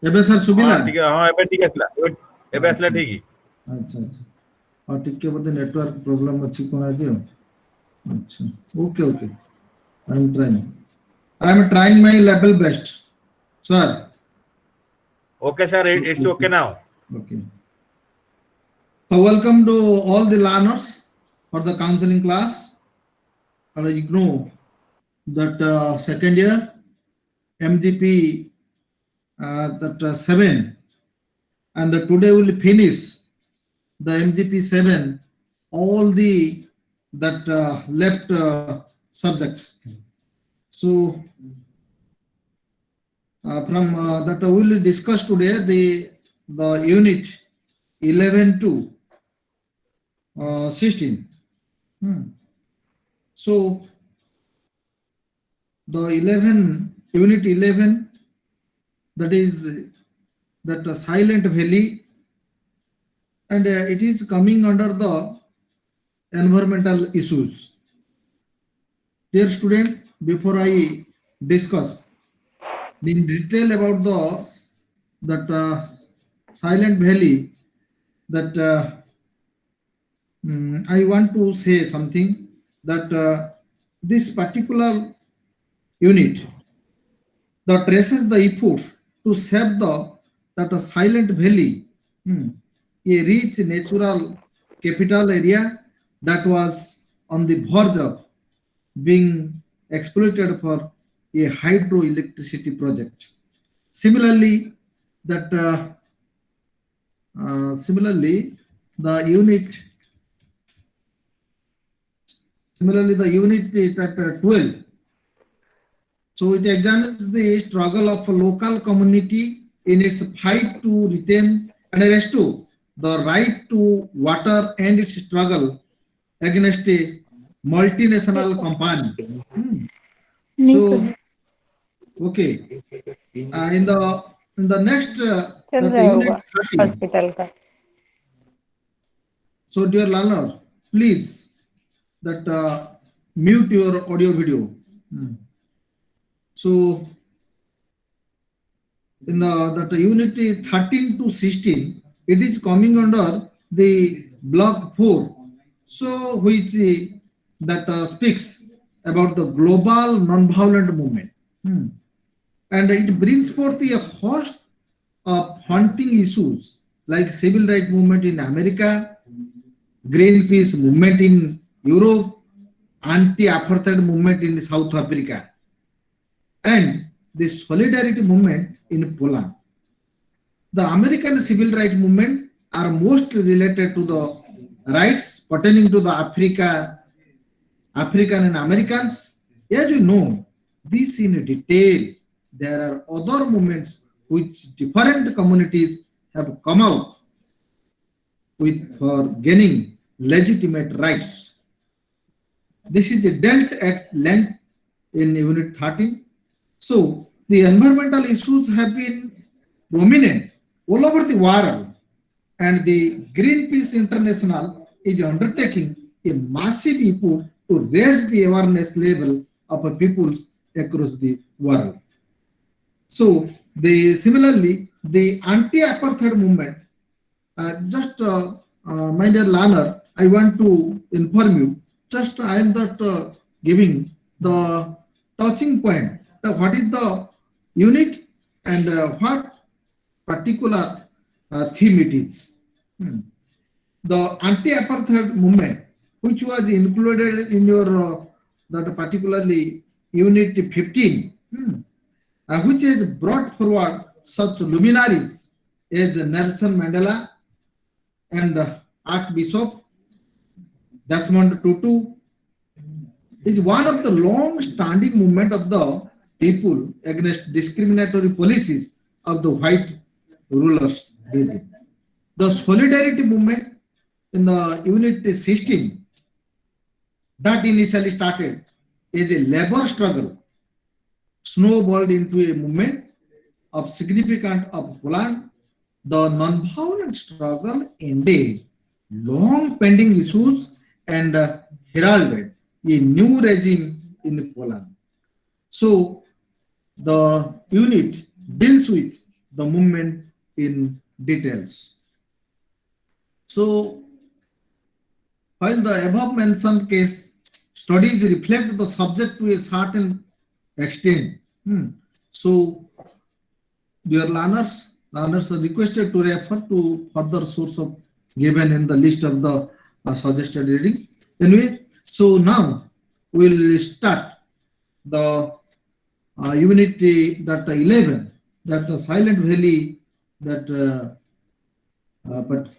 एबे सर सुबिला ठीक है हां एबे ठीक आसला एबे आसला ठीक ही अच्छा अच्छा और टिके बोधे नेटवर्क प्रॉब्लम अछि कोन आज अच्छा okay okay I am trying my level best sir okay sir it's okay now okay so welcome to all the learners for the counseling class and IGNOU that second year Mgpe that 7 and today we will finish the Mgpe 7 all the that left subjects so from that we will discuss today the unit 11 to 16 so the 11 unit 11 that is that silent valley and it is coming under the environmental issues. Dear student, before I discuss in detail about that silent valley, that I want to say something that this particular unit that traces the effort to save that silent valley, a rich natural capital area that was on the verge of being exploited for a hydroelectricity project. Similarly, that the unit at 12. So it examines the struggle of a local community in its fight to retain and restore the right to water and its struggle against a multinational company. So, okay, in the next that unit 30. So, dear learner, please that mute your audio video. So, in that unit 13 to 16, it is coming under the block 4. So, which that speaks about the global non-violent movement, and it brings forth a host of haunting issues like civil rights movement in America, Greenpeace movement in Europe, anti-apartheid movement in South Africa, and the solidarity movement in Poland. The American civil rights movement are mostly related to the rights pertaining to the African and Americans. As you know, this in detail, there are other movements which different communities have come out with for gaining legitimate rights. This is dealt at length in Unit 13. So, the environmental issues have been prominent all over the world, and the Greenpeace International is undertaking a massive effort to raise the awareness level of peoples across the world. So, similarly, the anti-apartheid movement, my dear learner, I want to inform you, just I am giving the touching point, what is the unit and what particular theme it is. The anti-apartheid movement, which was included in your that particularly unit 15, which has brought forward such luminaries as Nelson Mandela and Archbishop Desmond Tutu, is one of the long-standing movement of the people against discriminatory policies of the white rulers regime. The solidarity movement in the unit 16 that initially started as a labor struggle snowballed into a movement of significance of Poland. The non-violent struggle ended long pending issues and heralded a new regime in Poland. So the unit deals with the movement in details. So, while the above mentioned case studies reflect the subject to a certain extent, so dear learners are requested to refer to further source of given in the list of the suggested reading. Anyway, so now we will start the unit that 11, that Silent Valley, that but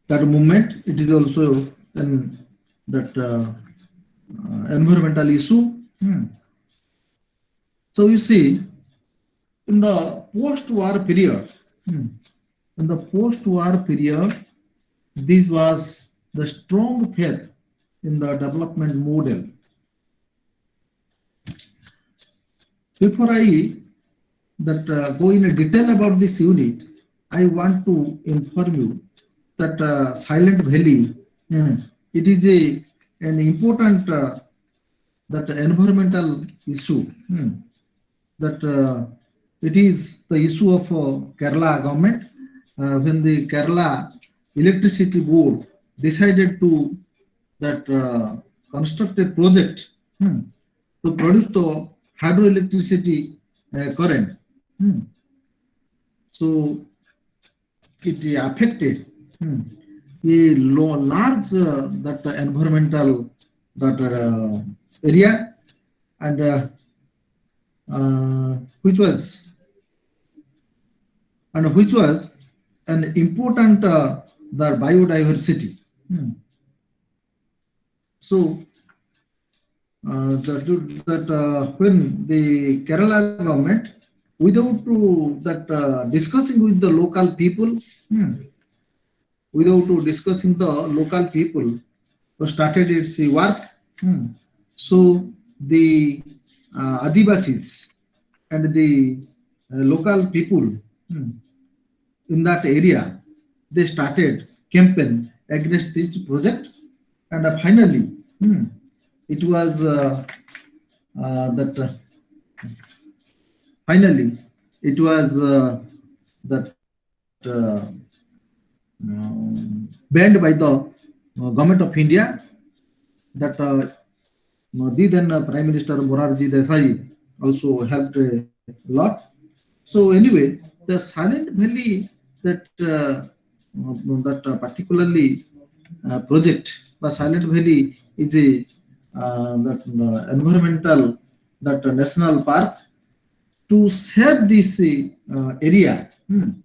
that movement. It is also an that environmental issue. So you see, in the post-war period, this was the strong faith in the development model. Before I go in detail about this unit, I want to inform you that Silent Valley, it is an important that environmental issue. That it is the issue of Kerala government when the Kerala Electricity Board decided to construct a project to produce the hydroelectricity current. So it affected a large that environmental area, and which was an important the biodiversity. So when the Kerala government, without discussing with the local people, started its work. So the Adivasis and the local people in that area, they started campaign against this project, and finally it was banned by the government of India. That the then Prime Minister Morarji Desai also helped a lot. So anyway, the Silent Valley, that particularly project, the Silent Valley is a environmental national park to save this area and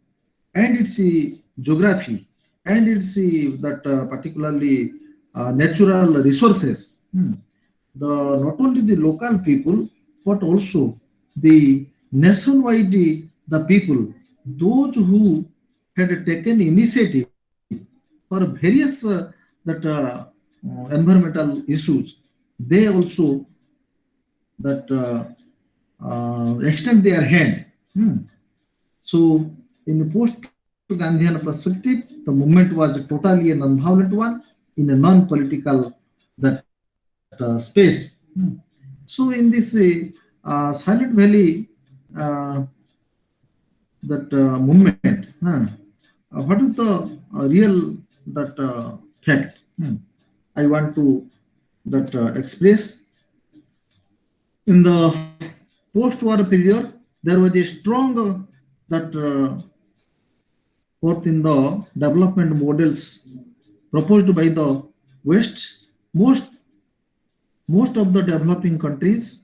its geography and its particularly natural resources. Not only the local people, but also the nationwide the people, those who had taken initiative for various environmental issues, they also extend their hand. So in the post-Gandhian perspective, the movement was totally a non-violent one in a non-political space. So in this Silent Valley movement, what is the real fact I want to express? In the post-war period, there was a strong growth in the development models proposed by the West. Most of the developing countries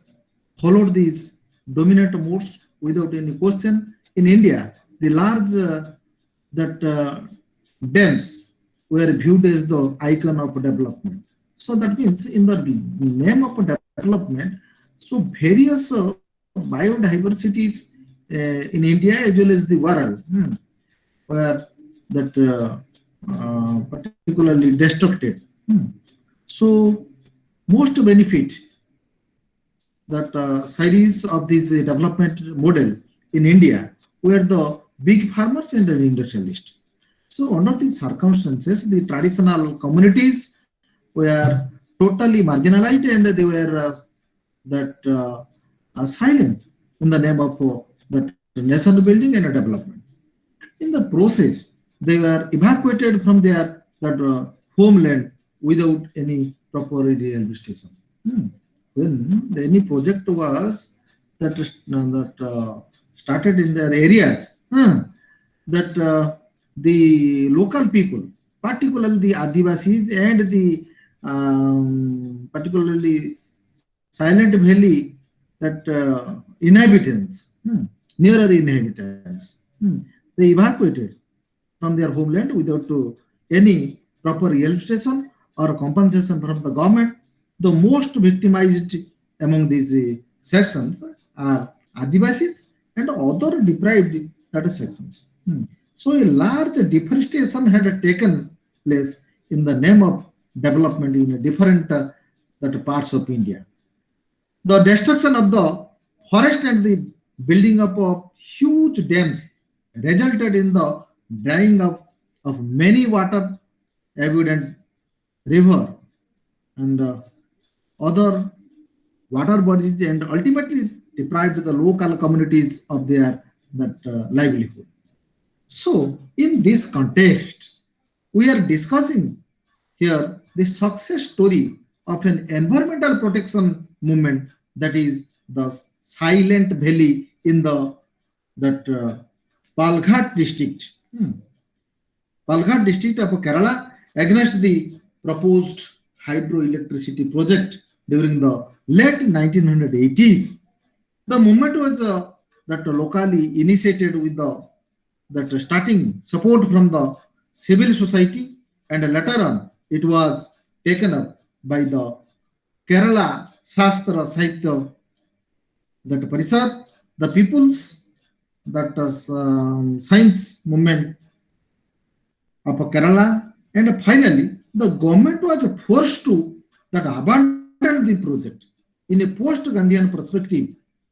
followed these dominant modes without any question. In India, the large dams were viewed as the icon of development. So that means in the name of development, so various biodiversities in India as well as the world were particularly destructed. So most benefit series of this development model in India were the big farmers and the industrialists. So under these circumstances, the traditional communities were totally marginalized, and they were silence in the name of that nation building and development. In the process, they were evacuated from their that homeland without any proper railway station. When any project was started in their areas, that the local people, particularly the Adivasis and the particularly Silent Valley, that inhabitants, nearer inhabitants, they evacuated from their homeland without any proper rail station or compensation from the government. The most victimized among these sections are Adivasis and other deprived that sections. So a large deforestation had taken place in the name of development in different that parts of India. The destruction of the forest and the building up of huge dams resulted in the drying of many water abundant river and other water bodies and ultimately deprived the local communities of their that livelihood. So in this context, we are discussing here the success story of an environmental protection movement, that is the Silent Valley in the that Palghat district. Palghat district of Kerala against the proposed hydroelectricity project during the late 1980s. The movement was that locally initiated with the that starting support from the civil society, and later on it was taken up by the Kerala Shastra Sahitya that Parishad, the people's that science movement of Kerala, and finally the government was forced to that abandon the project. In a post-Gandhian perspective,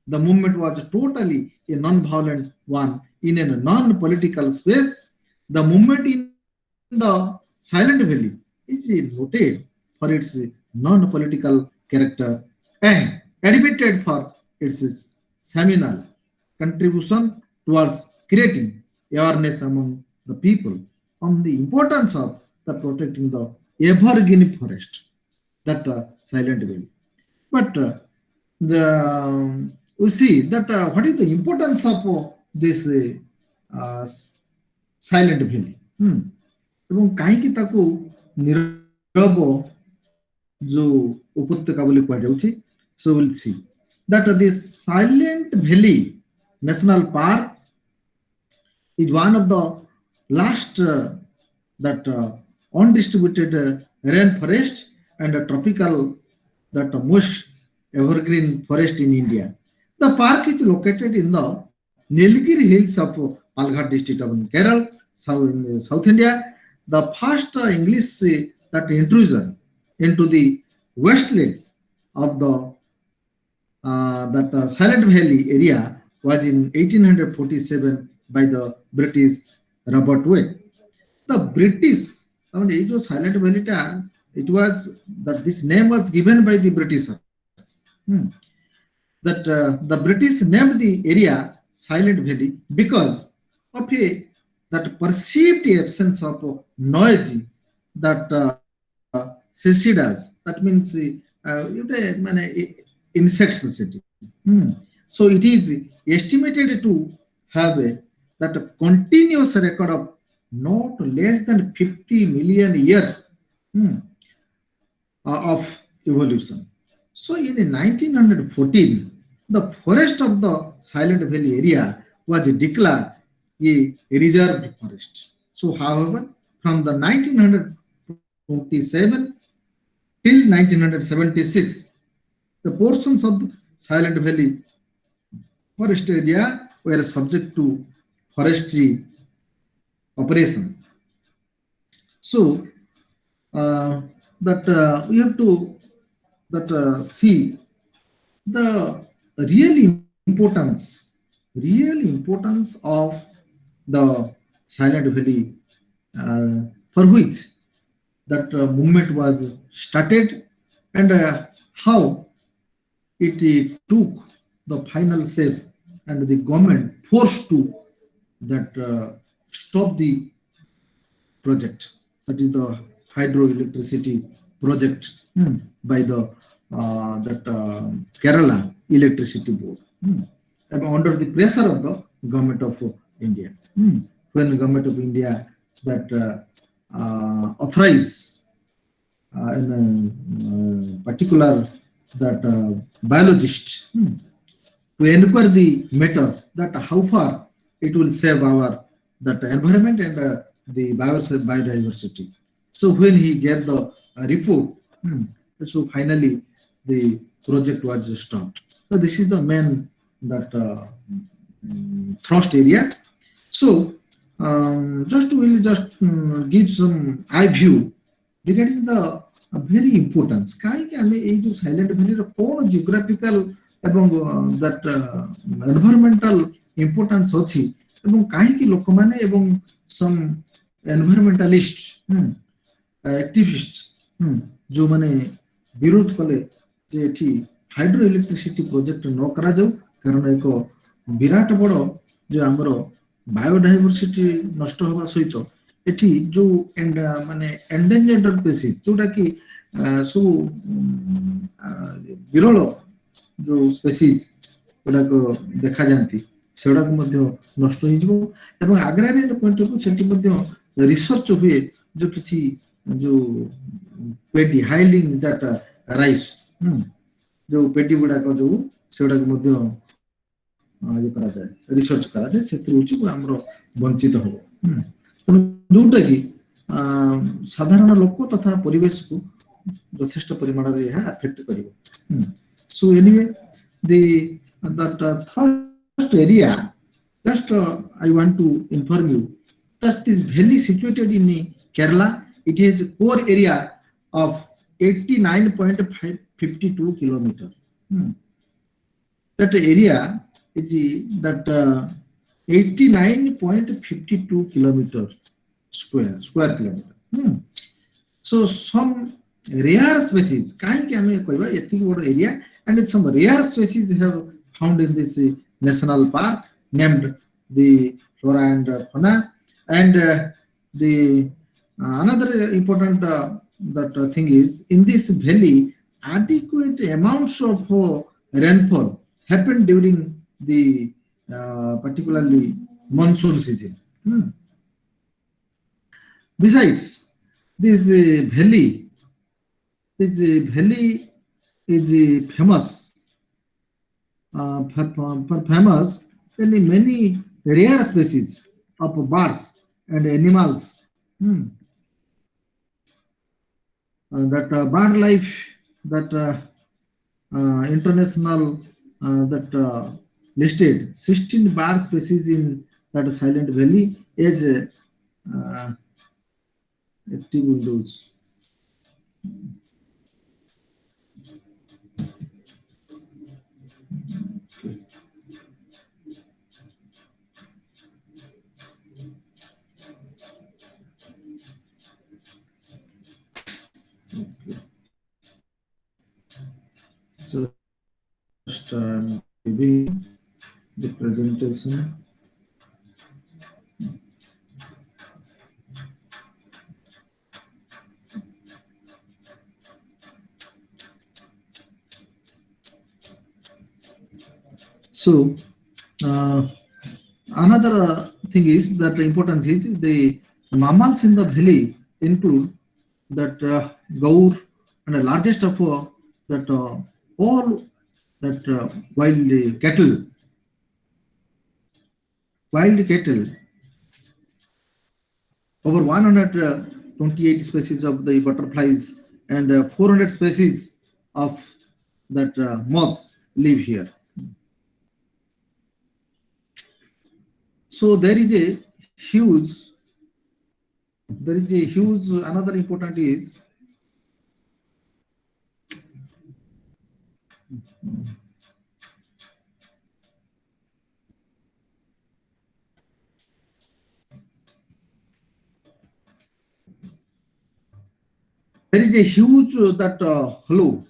the movement was totally a non-violent one in a non-political space. The movement in the Silent Valley is noted for its non-political character and admitted for its seminal contribution towards creating awareness among the people on the importance of the protecting the evergreen forest, that Silent Valley. But the we see that what is the importance of this uh, Silent Valley? এবং କାହିଁକି ତାକୁ ନୀରବ ଯୋଉ ଉପତ୍ୟକା ବୋଲି କୁହାଯାଉଛି? So we'll see that this Silent Valley National Park is one of the last that undistributed rainforest and tropical that most evergreen forest in India. The park is located in the Nilgiri hills of Palghat district of Kerala, South India. The first English that intrusion into the wastelands of the Silent Valley area was in 1847 by the British Robert Wade. The British, I mean, it was Silent Valley, it was that this name was given by the Britishers. That the British named the area Silent Valley because of a that perceived absence of noisy that cicidas, that means insects city. So it is estimated to have that continuous record of not less than 50 million years of evolution. So in 1914, the forest of the Silent Valley area was declared a reserved forest. So however, from the 1927 till 1976, the portions of the Silent Valley forest area were subject to forestry operation. So that we have to that see the real importance of the Silent Valley for which that movement was started, and how it took the final say, and the government forced to that stop the project, that is the hydroelectricity project by the that Kerala electricity board, and under the pressure of the government of India. When the government of India that authorize in particular that biologist to inquire the matter that how far it will save our that environment and the biodiversity. So when he gave the report, so finally the project was stopped. So this is the main that thrust areas. So just will just give some eye view regarding the very importance. Kaiki ame ei jo silent valley ro kon geographical এবং that environmental importance ଅଛି ଏବଂ କାହିଁକି ଲୋକମାନେ ଏବଂ some environmentalist activists ଯୋଉମାନେ ବିରୋଧ କଲେ ଯେ ଏଠି ହାଇଡ୍ରୋ ଇଲେକ୍ଟ୍ରିସିଟି ପ୍ରୋଜେକ୍ଟ ନ କରାଯାଉ କାରଣ ଏକ ବିରାଟ ବଡ଼ ଯେ ଆମର ବାୟୋଡାଇଭରସିଟି ନଷ୍ଟ ହେବା ସହିତ ଏଠି ଯୋଉ ମାନେ ଏଣ୍ଡେଞ୍ଜର୍ଡ ସ୍ପେସିସ୍ ଯୋଉଟା କି ସବୁ ବିରଳ जो स्पेसीज गुड़ाक देखा जाती से नष्ट हो आग्रारियन पॉइंट ऑफ व्यू रिसर्च हुए जो किसी जो पेडी हाइलिंग दैट राइस जो पेडी गुड़ाक जो से रिसर्च करा जाए से वंचित हम जोटा कि साधारण लोक तथा परिवेश को यथेष्ट परिमाण में अफेक्ट कर So anyway, that first area, just I want to inform you that this valley situated in Kerala, it has a core area of 89.52 kilometers. That area is that 89.52 kilometers square kilometer. So some rare species, area, and some rare species have found in this national park named the flora and fauna. And the another important that thing is in this valley adequate amounts of rainfall happen during the particularly monsoon season. Besides this valley is famous for many rare species of birds and animals. That bird life, that international that listed 16 bird species in that silent valley as active windows. So just giving the presentation. So another thing is that the importance is the mammals in the valley include that gaur and the largest of that all that wild cattle, over 128 species of the butterflies and 400 species of that moths live here. So there is a huge another important is that hollow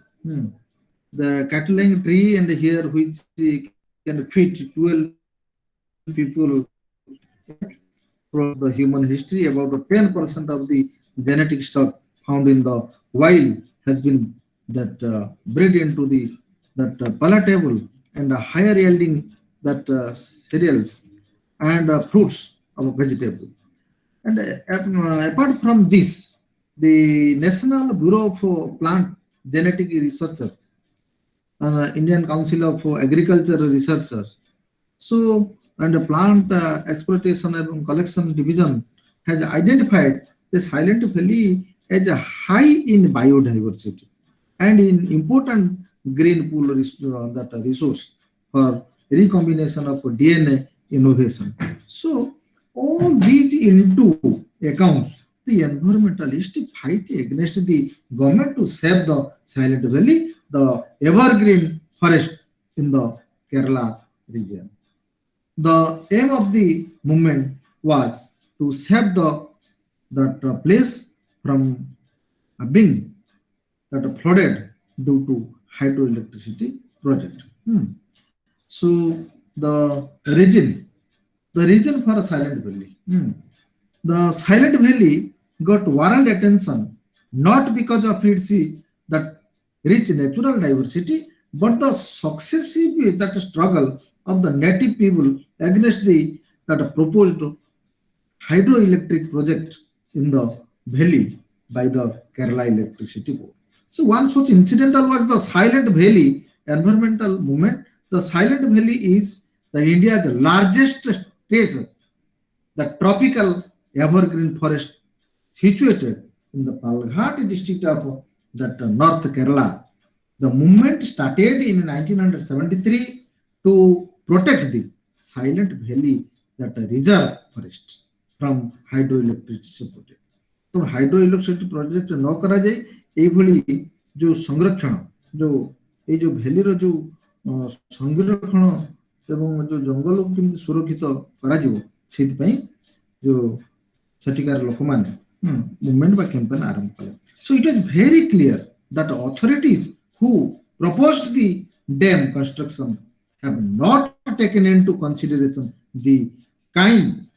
the Catalan tree and here which can fit 12 people from the human history. About 10% of the genetic stock found in the wild has been that bred into the that palatable and higher yielding that cereals and fruits of vegetable. And apart from this, the National Bureau of Plant Genetic Research Indian Council of Agriculture Researchers. So, and the Plant Exploitation and Collection Division has identified the Silent Valley as a high in biodiversity and in important green pool that resource for recombination of DNA innovation. So, all these into accounts, the environmentalists fight against the government to save the Silent Valley, the evergreen forest in the Kerala region. The aim of the movement was to save that place from being that flooded due to hydroelectricity project. So the region for a Silent Valley. The Silent Valley got world attention not because of its that rich natural diversity, but the successive that struggle of the native people against the that proposed hydroelectric project in the valley by the Kerala Electricity Board. So one such incidental was the Silent Valley environmental movement. The Silent Valley is the India's largest stage, the tropical evergreen forest situated in the Palghat district of that North Kerala. The movement started in 1973 to protect the Silent Valley that reserve forest from hydroelectricity project. तो hydroelectricity project न करा जाए एभली जो संरक्षण जो ए जो भैली रो जो संरक्षण एवं जो जंगल को केमि सुरक्षित करा जिवो सेति पई जो सटिकार लोक माने मूवमेंट बा कैंपेन आरंभ कले. So it was very clear that authorities who proposed the dam construction have not taken into consideration the kind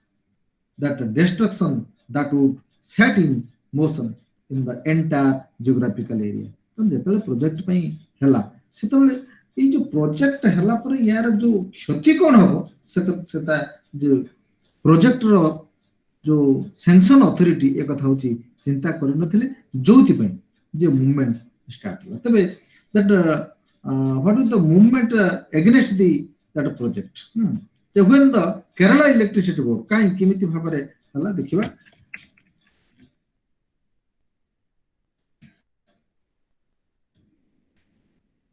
that destruction that would set in motion in the entire geographical area. तो जेतले project पई हला सेतले ए जो project हला पर यार जो क्षति कोन हो सेता जो प्रोजेक्ट रो जो सैंक्शन अथॉरिटी एक कथा होची चिंता करि नथिले जोति पई जे मूवमेंट स्टार्ट हला. तबे that what is the movement against the that project when the Kerala Electricity Board काई केमिति भाबरे हला देखिबा.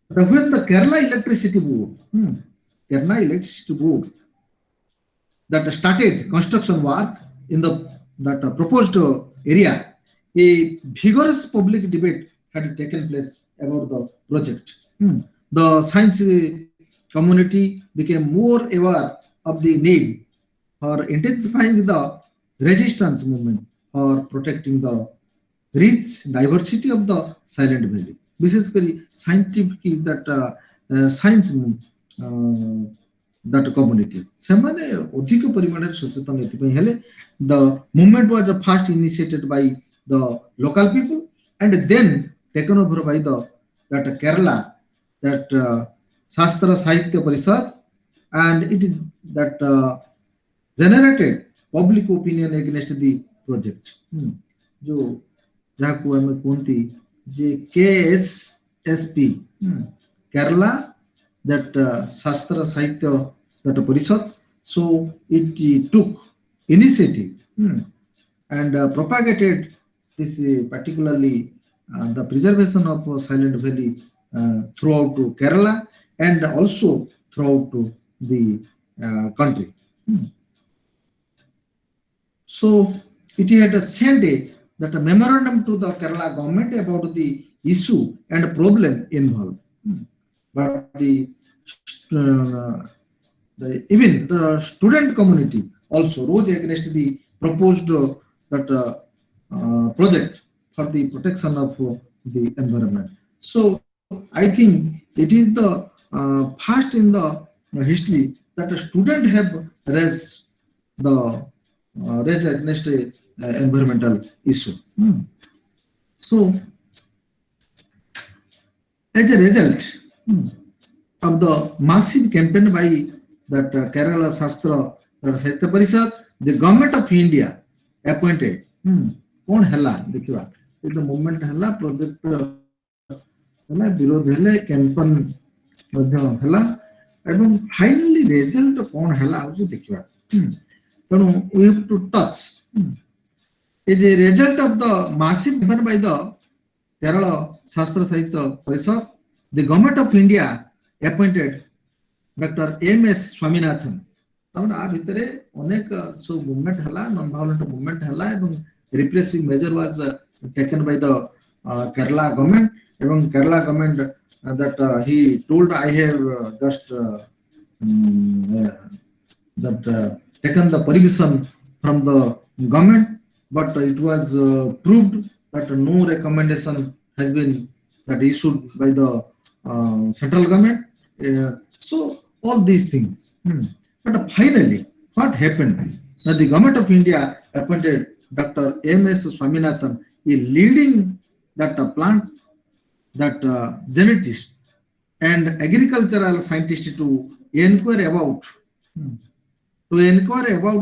When the Kerala Electricity Board that started construction work in that proposed area, a vigorous public debate had taken place about the project. The science community became more aware of the need for intensifying the resistance movement or protecting the rich diversity of the Silent Valley. Basically, scientific that science that community. Semane odhika parimanare sachetan ethipai hele. The movement was first initiated by the local people and then taken over by the that Kerala that Shastra Sahitya Parishad, and it is that generated public opinion against the project. जो जहाँ को हमें कौनती जे KSSP Kerala that Shastra Sahitya that Parishad. So it took initiative and propagated this particularly the preservation of Silent Valley throughout to Kerala and also throughout to the country. So it had sent a memorandum to the Kerala government about the issue and problem involved. But even the student community also rose against the proposed that project for the protection of the environment. So I think it is the first in the history that a student have raised the raised against a environmental issue. So as a result of the massive campaign by that Kerala Shastra Sahitya Parishad, the government of India appointed कौन हला देखिवा the movement हला project हला विरोध हले campaign ମଧ୍ୟ हला ଏବଂ finally result कौन हला आउची देखिवा ତେଣୁ we have to touch is a result of the massive campaign by the Kerala Shastra Sahitya Parishad, the government of India appointed Dr. M.S. Swaminathan. तामने आ भितरे अनेक सो मूवमेंट हला नॉन वायलेंट मूवमेंट हला एवं repressive measure was taken by the Kerala government. Even Kerala government that he told I have just taken the permission from the government, but it was proved that no recommendation has been that issued by the central government. So all these things. But finally, what happened? That the government of India appointed Dr. M.S. Swaminathan, a leading that plant that genetist and agricultural scientist to inquire about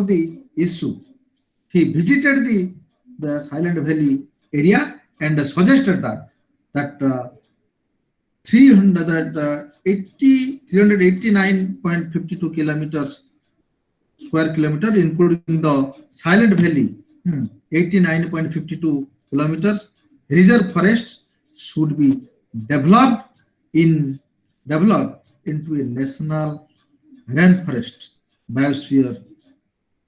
the issue. He visited the Silent Valley area and suggested that 389.52 kilometers square kilometer, including the Silent Valley, 89.52 kilometers reserve forest should be developed into a national rainforest biosphere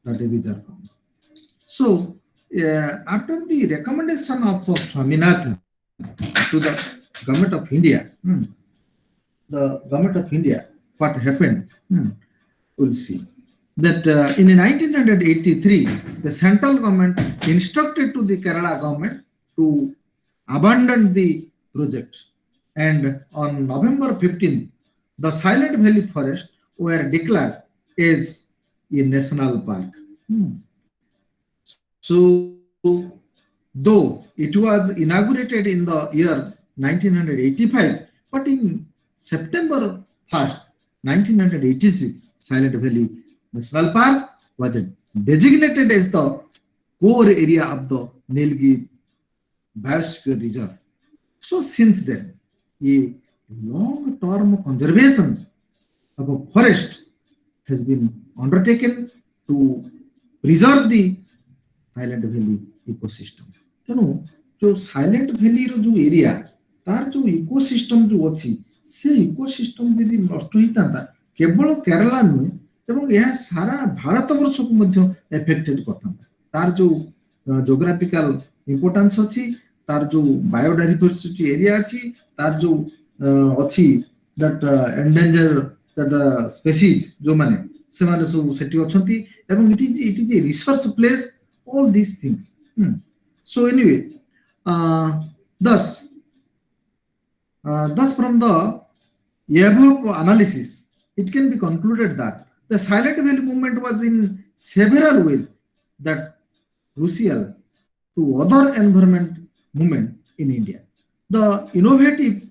that is reserve. So after the recommendation of Swaminathan to the government of India, what happened? We'll see. That in 1983, the central government instructed to the Kerala government to abandon the project, and on November 15th, the Silent Valley Forest were declared as a national park. So, though it was inaugurated in the year 1985, but in September 1st, 1986, Silent Valley National Park was designated as the core area of the Nilgiri Biosphere Reserve. So since then, a long-term conservation of a forest has been undertaken to preserve the Silent Valley ecosystem. तेणु जो Silent Valley रो जो area तार जो ecosystem जो अछि से ecosystem यदि नष्ट होता केवल केरला नु एवं यह सारा भारत वर्ष को मध्य एफेक्टेड करता तार जो जोग्राफिकल इंपोर्टेंस अछि तार जो बायोडाइवर्सिटी एरिया अछि तार जो अछि दैट एंडेंजर दैट स्पीशीज जो माने से माने सब सेठी अछंती एवं it is a research place all these things. So anyway, thus from the above analysis, it can be concluded that the Silent Valley movement was in several ways that crucial to other environment movement in India. The innovative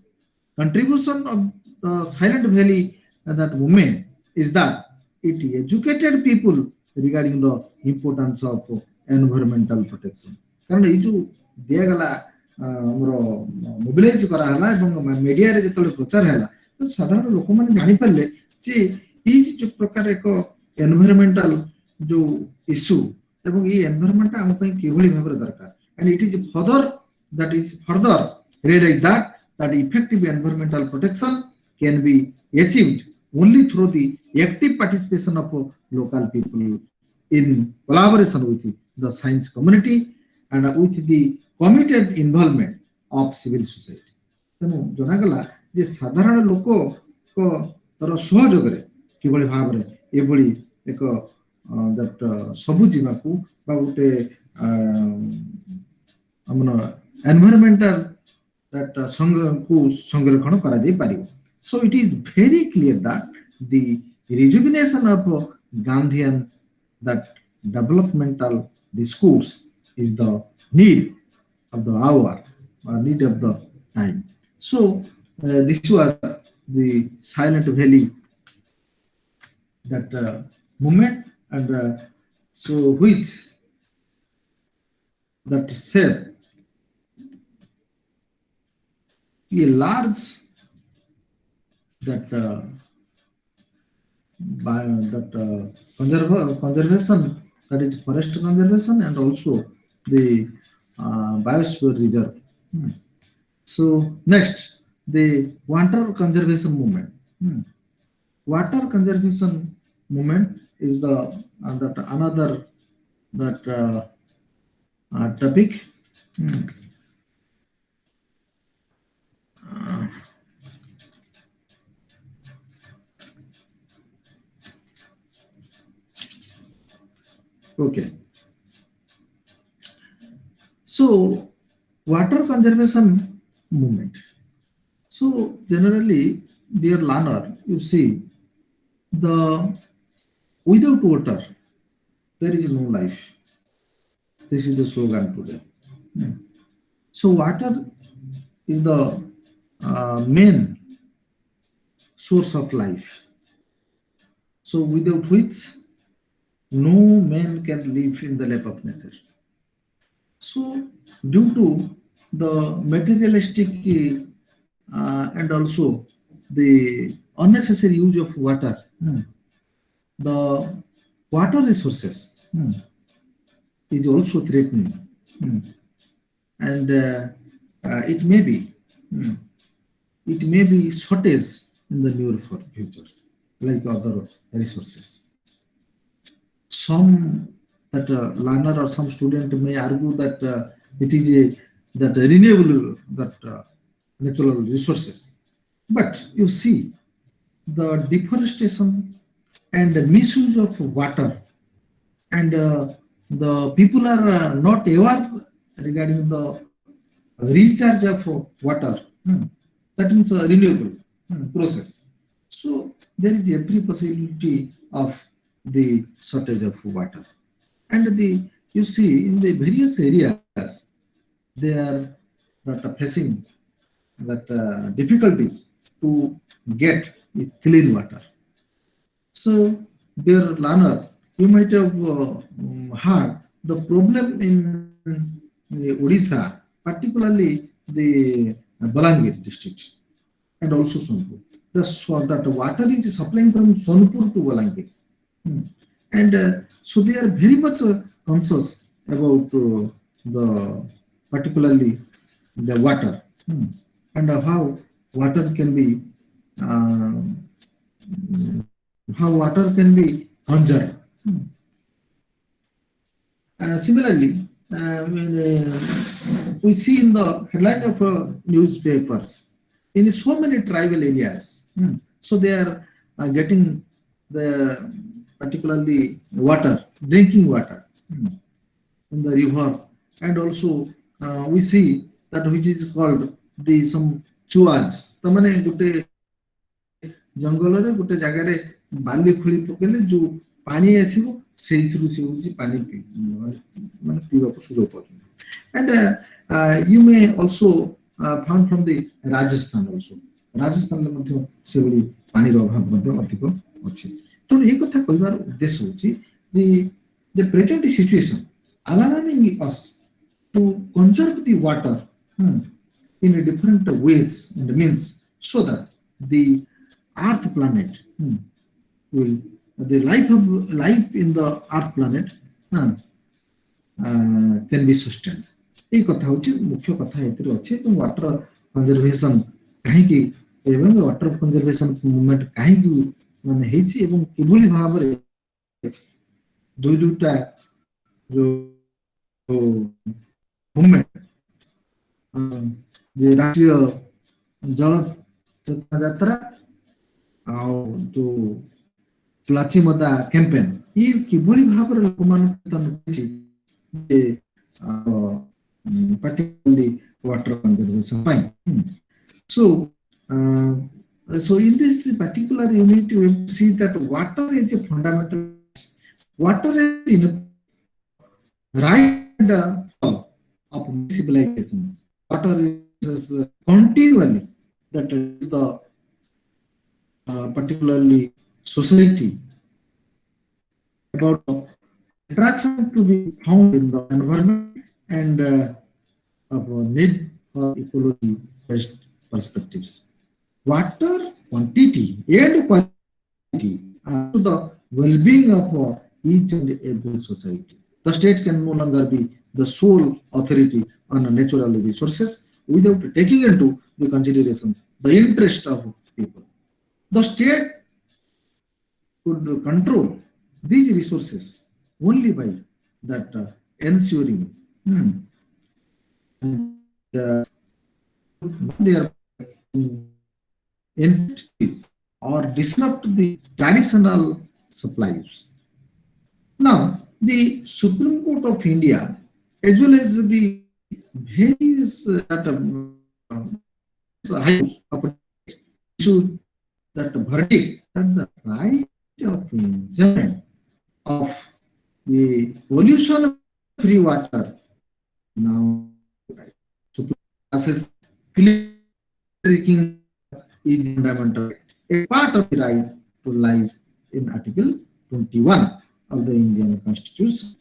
contribution of the Silent Valley that movement is that it educated people regarding the importance of environmental protection. कारण ये जो दिया गला हमरो mobilise करा हला एवं media रे जतले प्रचार हला तो साधारण लोक माने जानि परले जे ई जो प्रकार एक एनवायरमेंटल जो इशू एवं ये एनवायरमेंट हम पई केवली भाबरे दरकार and it is further realize that effective environmental protection can be achieved only through the active participation of local people in collaboration with the science community and with the committed involvement of civil society. तेणु जनागला जे साधारण लोक को तर सहयोग रे किबळी भाबरे एबळी एक that सबु जीवा को बा उटे हमन एनवायरमेंटल दैट संरक्षण करा जाई पारिबो. So it is very clear that the rejuvenation of Gandhian that developmental discourse is the need of the hour or need of the time. So this was the Silent Valley that movement and so which that said a large that by that conservation, that is forest conservation and also the biosphere reserve. Hmm. So next, the water conservation movement. Hmm. Water conservation movement is the that another that topic. Hmm. Okay. So water conservation movement. So generally, dear learner, you see the without water there is no life. This is the slogan today. Hmm. So water is the main source of life. So without which no man can live in the lap of nature. So due to the materialistic and also the unnecessary use of water, the water resources is also threatening. Hmm. And it may be hmm, it may be shortage in the near future like other resources. Some that learner or some student may argue that it is a that renewable that natural resources, but you see the deforestation and the misuse of water and the people are not aware regarding the recharge of water. That means a renewable process. So there is every possibility of the shortage of water. And the you see in the various areas they are not facing that difficulties to get clean water. So, dear learner, you might have heard the problem in Odisha, particularly the Balangir district and also Sonpur. That water is supplying from Sonpur to Balangir. Hmm. And so they are very much conscious about the particularly the water and how water can be uh, conserved. Similarly, we see in the headline of newspapers in so many tribal areas. So they are getting the particularly water, drinking water in the river, and also we see that which is called the some chuas. The mane gote ଜଙ୍ଗଲରେ ଗୋଟେ ଜାଗାରେ ବାଲି ଖୋଳି ପକେଇଲେ ଯୋଉ ପାଣି ଆସିବ ସେଇଥିରୁ ସେ ହଉଛି ପାଣି ମାନେ ପିଇବାକୁ ସୁଯୋଗ ପାଉଛନ୍ତି and you may also found from the Rajasthan also ରାଜସ୍ଥାନରେ ମଧ୍ୟ ସେଭଳି ପାଣିର ଅଭାବ ମଧ୍ୟ ଅଧିକ ଅଛି ତେଣୁ ଏହି କଥା କହିବାର ଉଦ୍ଦେଶ୍ୟ ହେଉଛି ଯେ the present situation alarming us to conserve the water in a different ways and means so that the Earth planet will the life in the Earth planet can be sustained. এই কথা হচ্ছে মুখ্য কথা এଥିରେ ଅଛି এবং ওয়াটার কনজরভেশন কাହିଁକି ଏବଂ water conservation movement କାହିଁକି ମାନେ ହେଇଛି ଏବଂ କିଭଳି ଭାବରେ ଦୁଇଟା ମୁଭମେଣ୍ଟ ଯେ ରାଷ୍ଟ୍ରୀୟ ଜଳ ଚେତନା ଯାତ୍ରା ଆଉ ଯୋଉ ପ୍ଲାଚିମଦା କ୍ୟାମ୍ପେନ୍ ଇ କିଭଳି ଭାବରେ ଲୋକମାନଙ୍କୁ ମିଳିଛି ଯେ particularly water conservation ପାଇଁ so So in this particular unit, we will see that water is a fundamental. Water is right and fall of civilization. Water is continually that is the particularly society about interaction to be found in the environment and of a need for ecology based perspectives. Water quantity and quality are to the well-being of each and every society. The state can no longer be the sole authority on natural resources without taking into the consideration the interest of people. The state could control these resources only by that ensuring and, their entities or disrupt the traditional supplies. Now, the Supreme Court of India, as well as the various high court issued that verdict that the right of enjoyment of the pollution of free water now assess clean drinking is fundamental right, a part of the right to life in Article 21 of the Indian Constitution.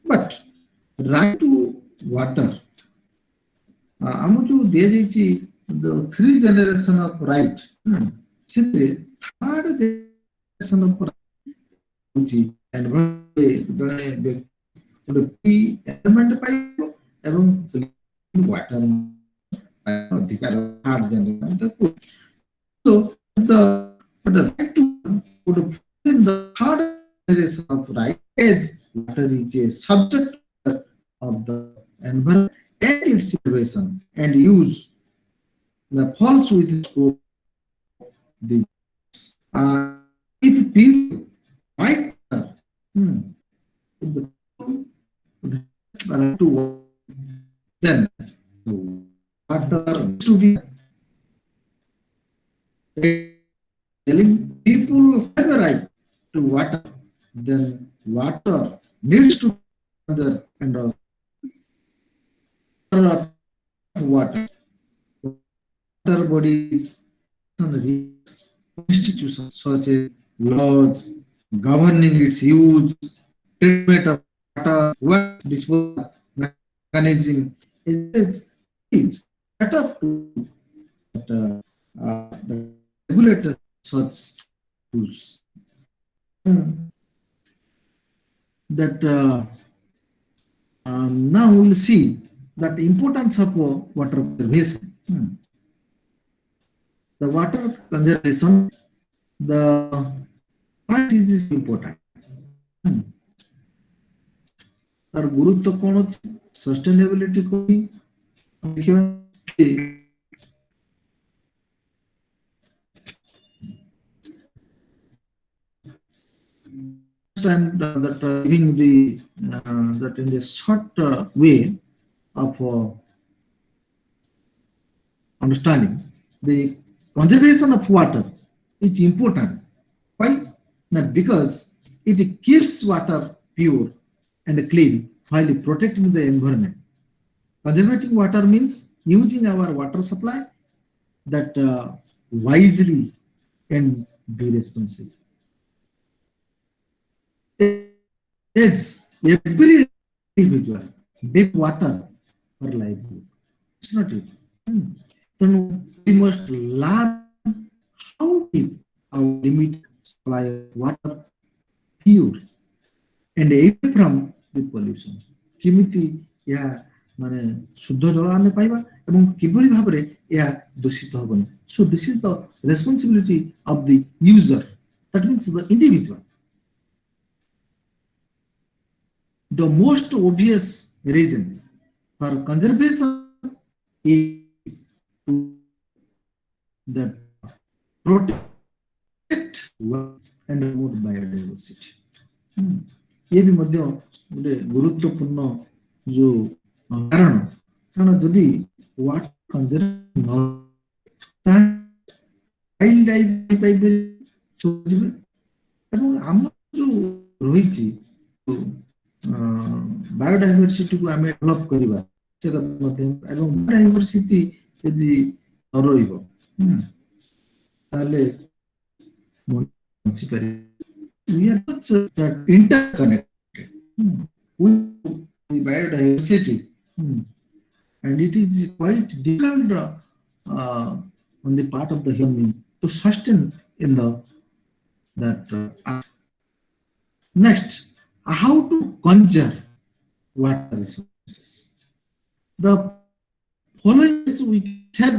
But right to water, the three generation of right, third generation of right, element এবং water ଅଧିକାର third generation. So the right to put in the third generation of right is water is a subject of the environment and its situation and use the falls within scope the if people right if the right to then the water to be telling people have a right to water, then water needs to be other and of water. Water bodies and institutions such as laws governing its use, treatment of water, waste disposal mechanism is set up to the regulator such use. That now we will see that the importance of water conservation. The water conservation, the point is important. তার গুরুত্ব কোন হচ্ছে sustainability করি time that giving the that in a short way of understanding the conservation of water is important. Why? Not because it keeps water pure and clean while protecting the environment. Conserving water means using our water supply that wisely and be responsible. Yes, every individual need water for livelihood. It's not it. So we must learn how to keep our limited supply of water pure and away from the pollution. किमिति या माने शुद्ध जल आमे पाइबा एवं किभली भाबरे या दूषित होबनी. So this is the responsibility of the user. That means the individual. The most obvious reason for conservation is that protect and promote biodiversity. ये भी मध्य गोटे गुरुत्वपूर्ण जो कारण जदि वाटर कंजर्वेशन वाइल्ड लाइफ पाइबे सोचिबे এবং ଆମ ଯୋଉ ରହିଛି ବାୟୋଡାଇଭରସିଟି କୁ ଆମେ ଡେଭଲପ କରିବା ସେଟା ମଧ୍ୟ ଏବଂ ବାୟୋଡାଇଭରସିଟି ଯଦି ନ ରହିବ ତାହେଲେ ବଞ୍ଚିପାରିବ। We are not interconnected with the biodiversity, and it is quite difficult on the part of the human to sustain in the that. Next, how to conserve water resources. The following is we have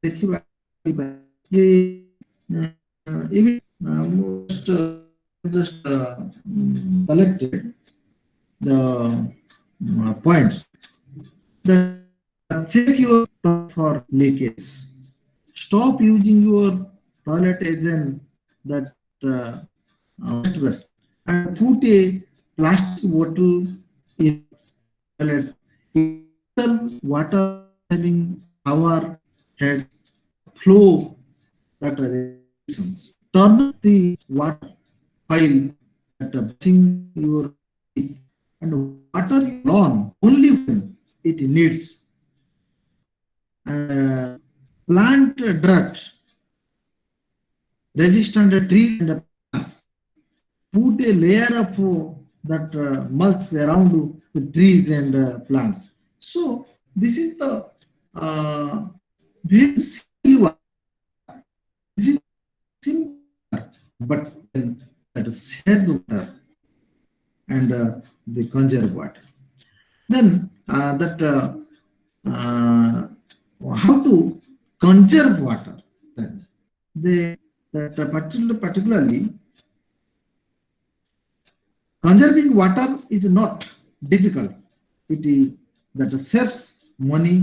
देखिबा ये even just collected the points that check your for leakage. Stop using your toilet as an that and put a plastic bottle in toilet. Water having our heads flow that resistance. Turn the water while at brushing your teeth and water your lawn only when it needs. Plant drought resistant trees and plants. Put a layer of that mulch around the trees and plants. So this is the very simple. This is simple, but that is save water and the conserve water. Then how to conserve water? Then particularly conserving water is not difficult. It is that saves money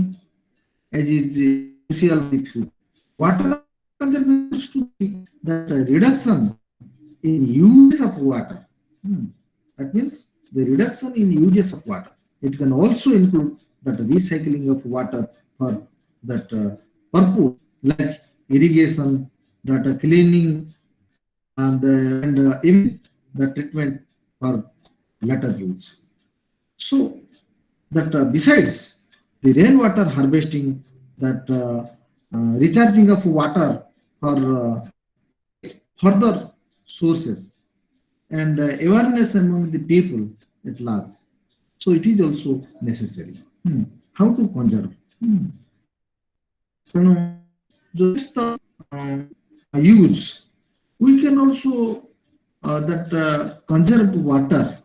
as is crucial. Water conservation is to be that reduction in use of water. That means the reduction in uses of water. It can also include that recycling of water for that purpose, like irrigation, that cleaning, and even the treatment for later use. So that besides the rainwater harvesting, that recharging of water for further sources and awareness among the people at large. So it is also necessary. How to conserve? Just the use. We can also conserve water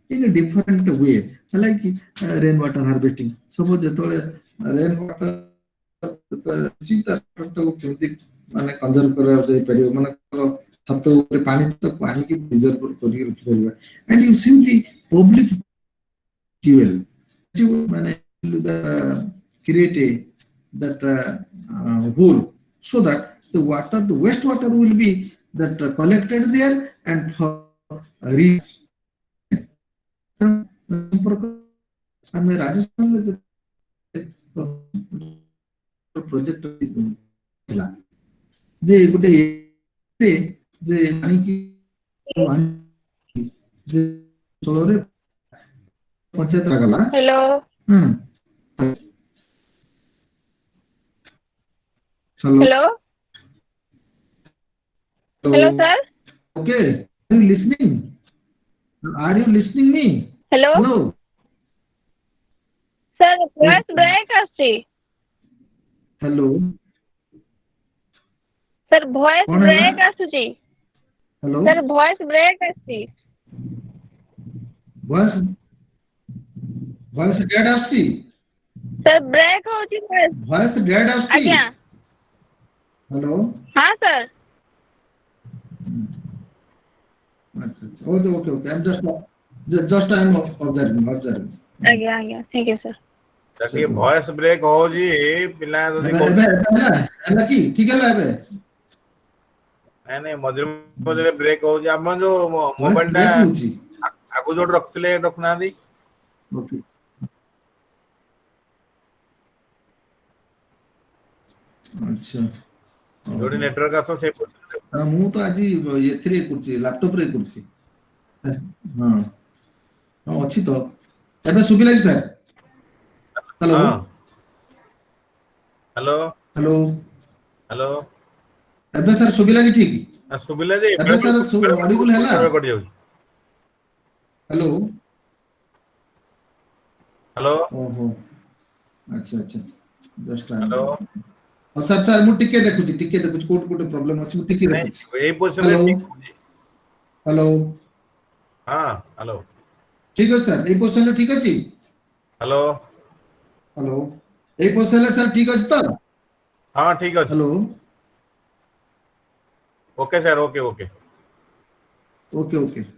in a different way, like rainwater harvesting. Suppose rainwater माने conserve करा जाय परियो माने छत ऊपर पानी तो पानी की रिजर्व करी रखि परियो and you see the public fuel माने create that hole so that the wastewater will be that collected there and for reuse. ଆମେ ରାଜସ୍ଥାନରେ ପ୍ରୋଜେକ୍ଟ ହେଲା ଯେ ଗୋଟେ ଯେ ଆଣିକି ଯେ ଚଳରେ ପଞ୍ଚାୟତ ଗଲା hello hello hello sir okay are you listening me hello hello sir voice break आछि हेलो सर वॉइस ब्रेक आछि हेलो सर वॉइस ब्रेक आछि वॉइस डेड आछि सर ब्रेक होछि वॉइस डेड आछि आज्ञा हेलो हां सर अच्छा okay I am just I am observing आज्ञा थैंक यू सर सर ये वॉइस ब्रेक हो जी पिला जदी है कि ठीक है एबे नहीं मझे ब्रेक हो जी हम जो मोबाइल टा आगु जोड रखतले रखना दी ओके अच्छा जोड़ी नेटवर्क आसो से पोजीशन ना मु तो आज एथिरे करछि लैपटॉप रे करछि हां हां अछि तो एबे सुबिला सर हेलो हां हेलो हेलो हेलो एबे सर सुबिला की ठीक सुबिला जे एबे सर ऑडिबल हैला कट जाउ हेलो हेलो ओहो अच्छा अच्छा जस्ट हेलो सर सर मु टिके देखुछि कोट कोट प्रॉब्लम अछि मु टिके देखुछि नहीं ए पोजीशन रे हेलो ठीक होजी हेलो हां हेलो ठीक है सर ए पोजीशन रे ठीक अछि हेलो हेलो ए पोजीशन रे सर ठीक अछि त हां ठीक अछि hello okay sir okay okay okay okay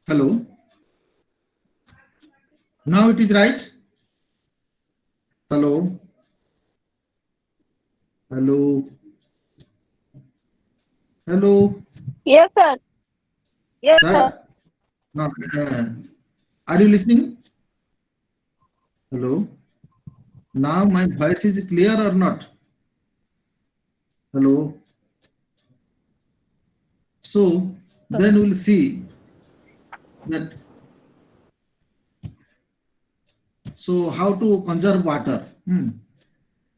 hello now it is right hello hello hello Yes, sir. Yes, sir. sir no, are you listening hello now my voice is clear or not hello so then we'll see that so how to conserve water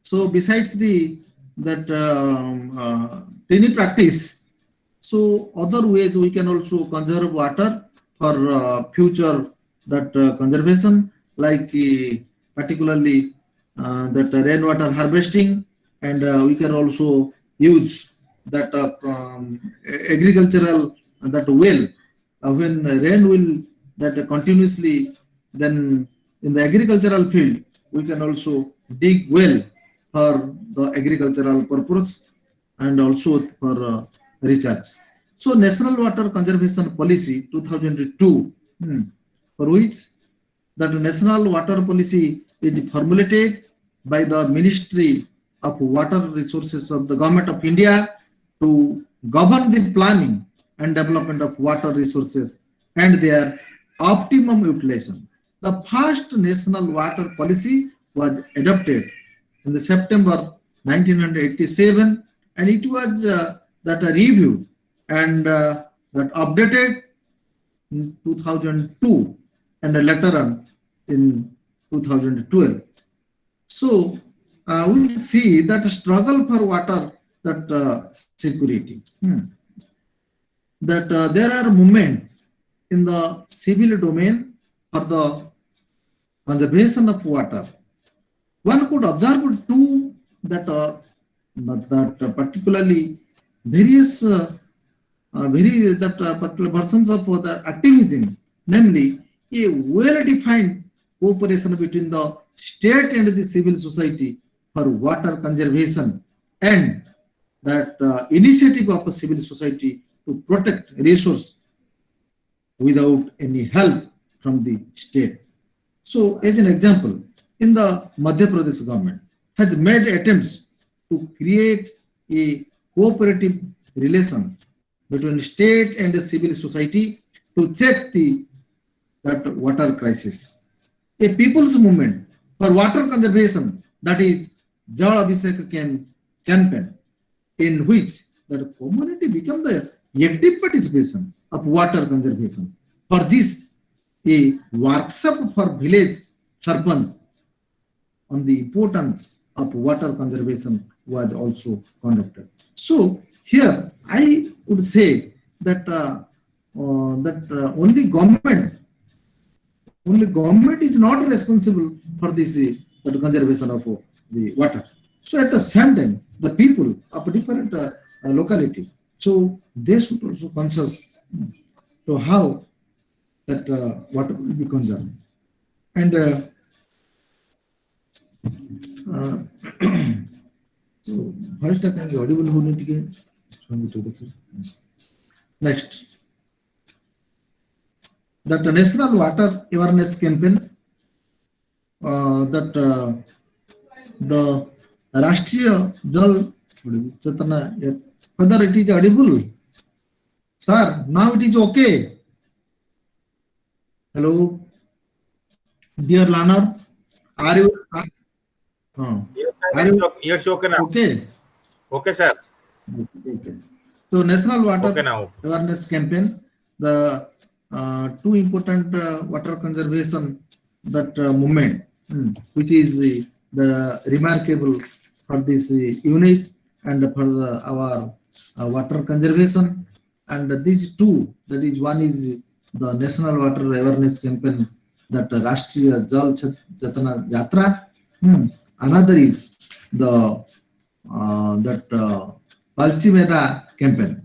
so besides the that daily practice so other ways we can also conserve water for future that conservation like particularly that rainwater harvesting and we can also use that agricultural that well when rain will that continuously then in the agricultural field we can also dig well for the agricultural purpose and also for recharge. So National Water Conservation Policy 2002, for which that National Water Policy is formulated by the Ministry of Water Resources of the Government of India to govern the planning and development of water resources and their optimum utilization. The first National Water Policy was adopted in the September 1987 and it was that reviewed and that updated in 2002 and later on in 2012. So we see that struggle for water that security that there are movements in the civil domain for the conservation of water. One could observe two that particularly various particular versions of the activism, namely a well-defined cooperation between the state and the civil society for water conservation and that initiative of a civil society to protect resource without any help from the state. So, as an example, in the Madhya Pradesh government has made attempts to create a cooperative relation between state and the civil society to check the that water crisis. A people's movement for water conservation, that is Jal Abhishek campaign, in which the community become the active participation of water conservation. For this, a workshop for village sarpanch on the importance of water conservation was also conducted. So here I would say that only government is not responsible for this the conservation of the water. So at the same time, the people of different locality, so they should also conscious to how that water will be conserved. And so first I can audible होने के next that the National Water Awareness Campaign that the Rashtriya Jal Chetana, whether it is audible? Sir, now it is okay. Hello, dear learner, are you? Yes, Are sir. you Yes, okay now. okay? Okay, sir. Okay. So National Water Okay now. Awareness Campaign, the two important water conservation that movement, which is the remarkable for this unit and for our water conservation. And these two, that is one is the National Water Awareness Campaign, that Rashtriya Jal Chetana Yatra. Another is the that Palchimeda campaign.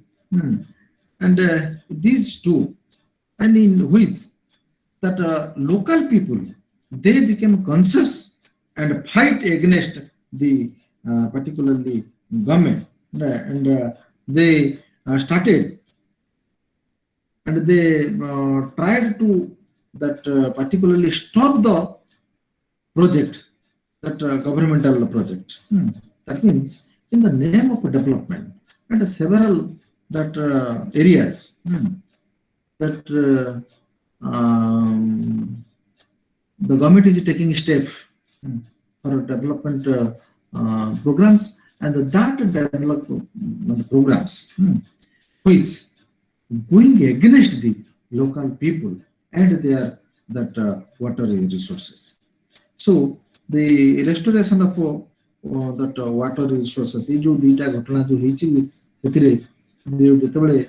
And these two, and in which that local people, they became conscious and fight against the particularly government, and they started and they tried to that particularly stop the project, that governmental project. That means in the name of development and several that areas, that the government is taking steps for development programs, and that development programs which going against the local people and their that water resources. So the restoration of that water resources, ये जो दीटा घटना जो ହେଇଛି ସେଥିରେ ଯେତେବେଳେ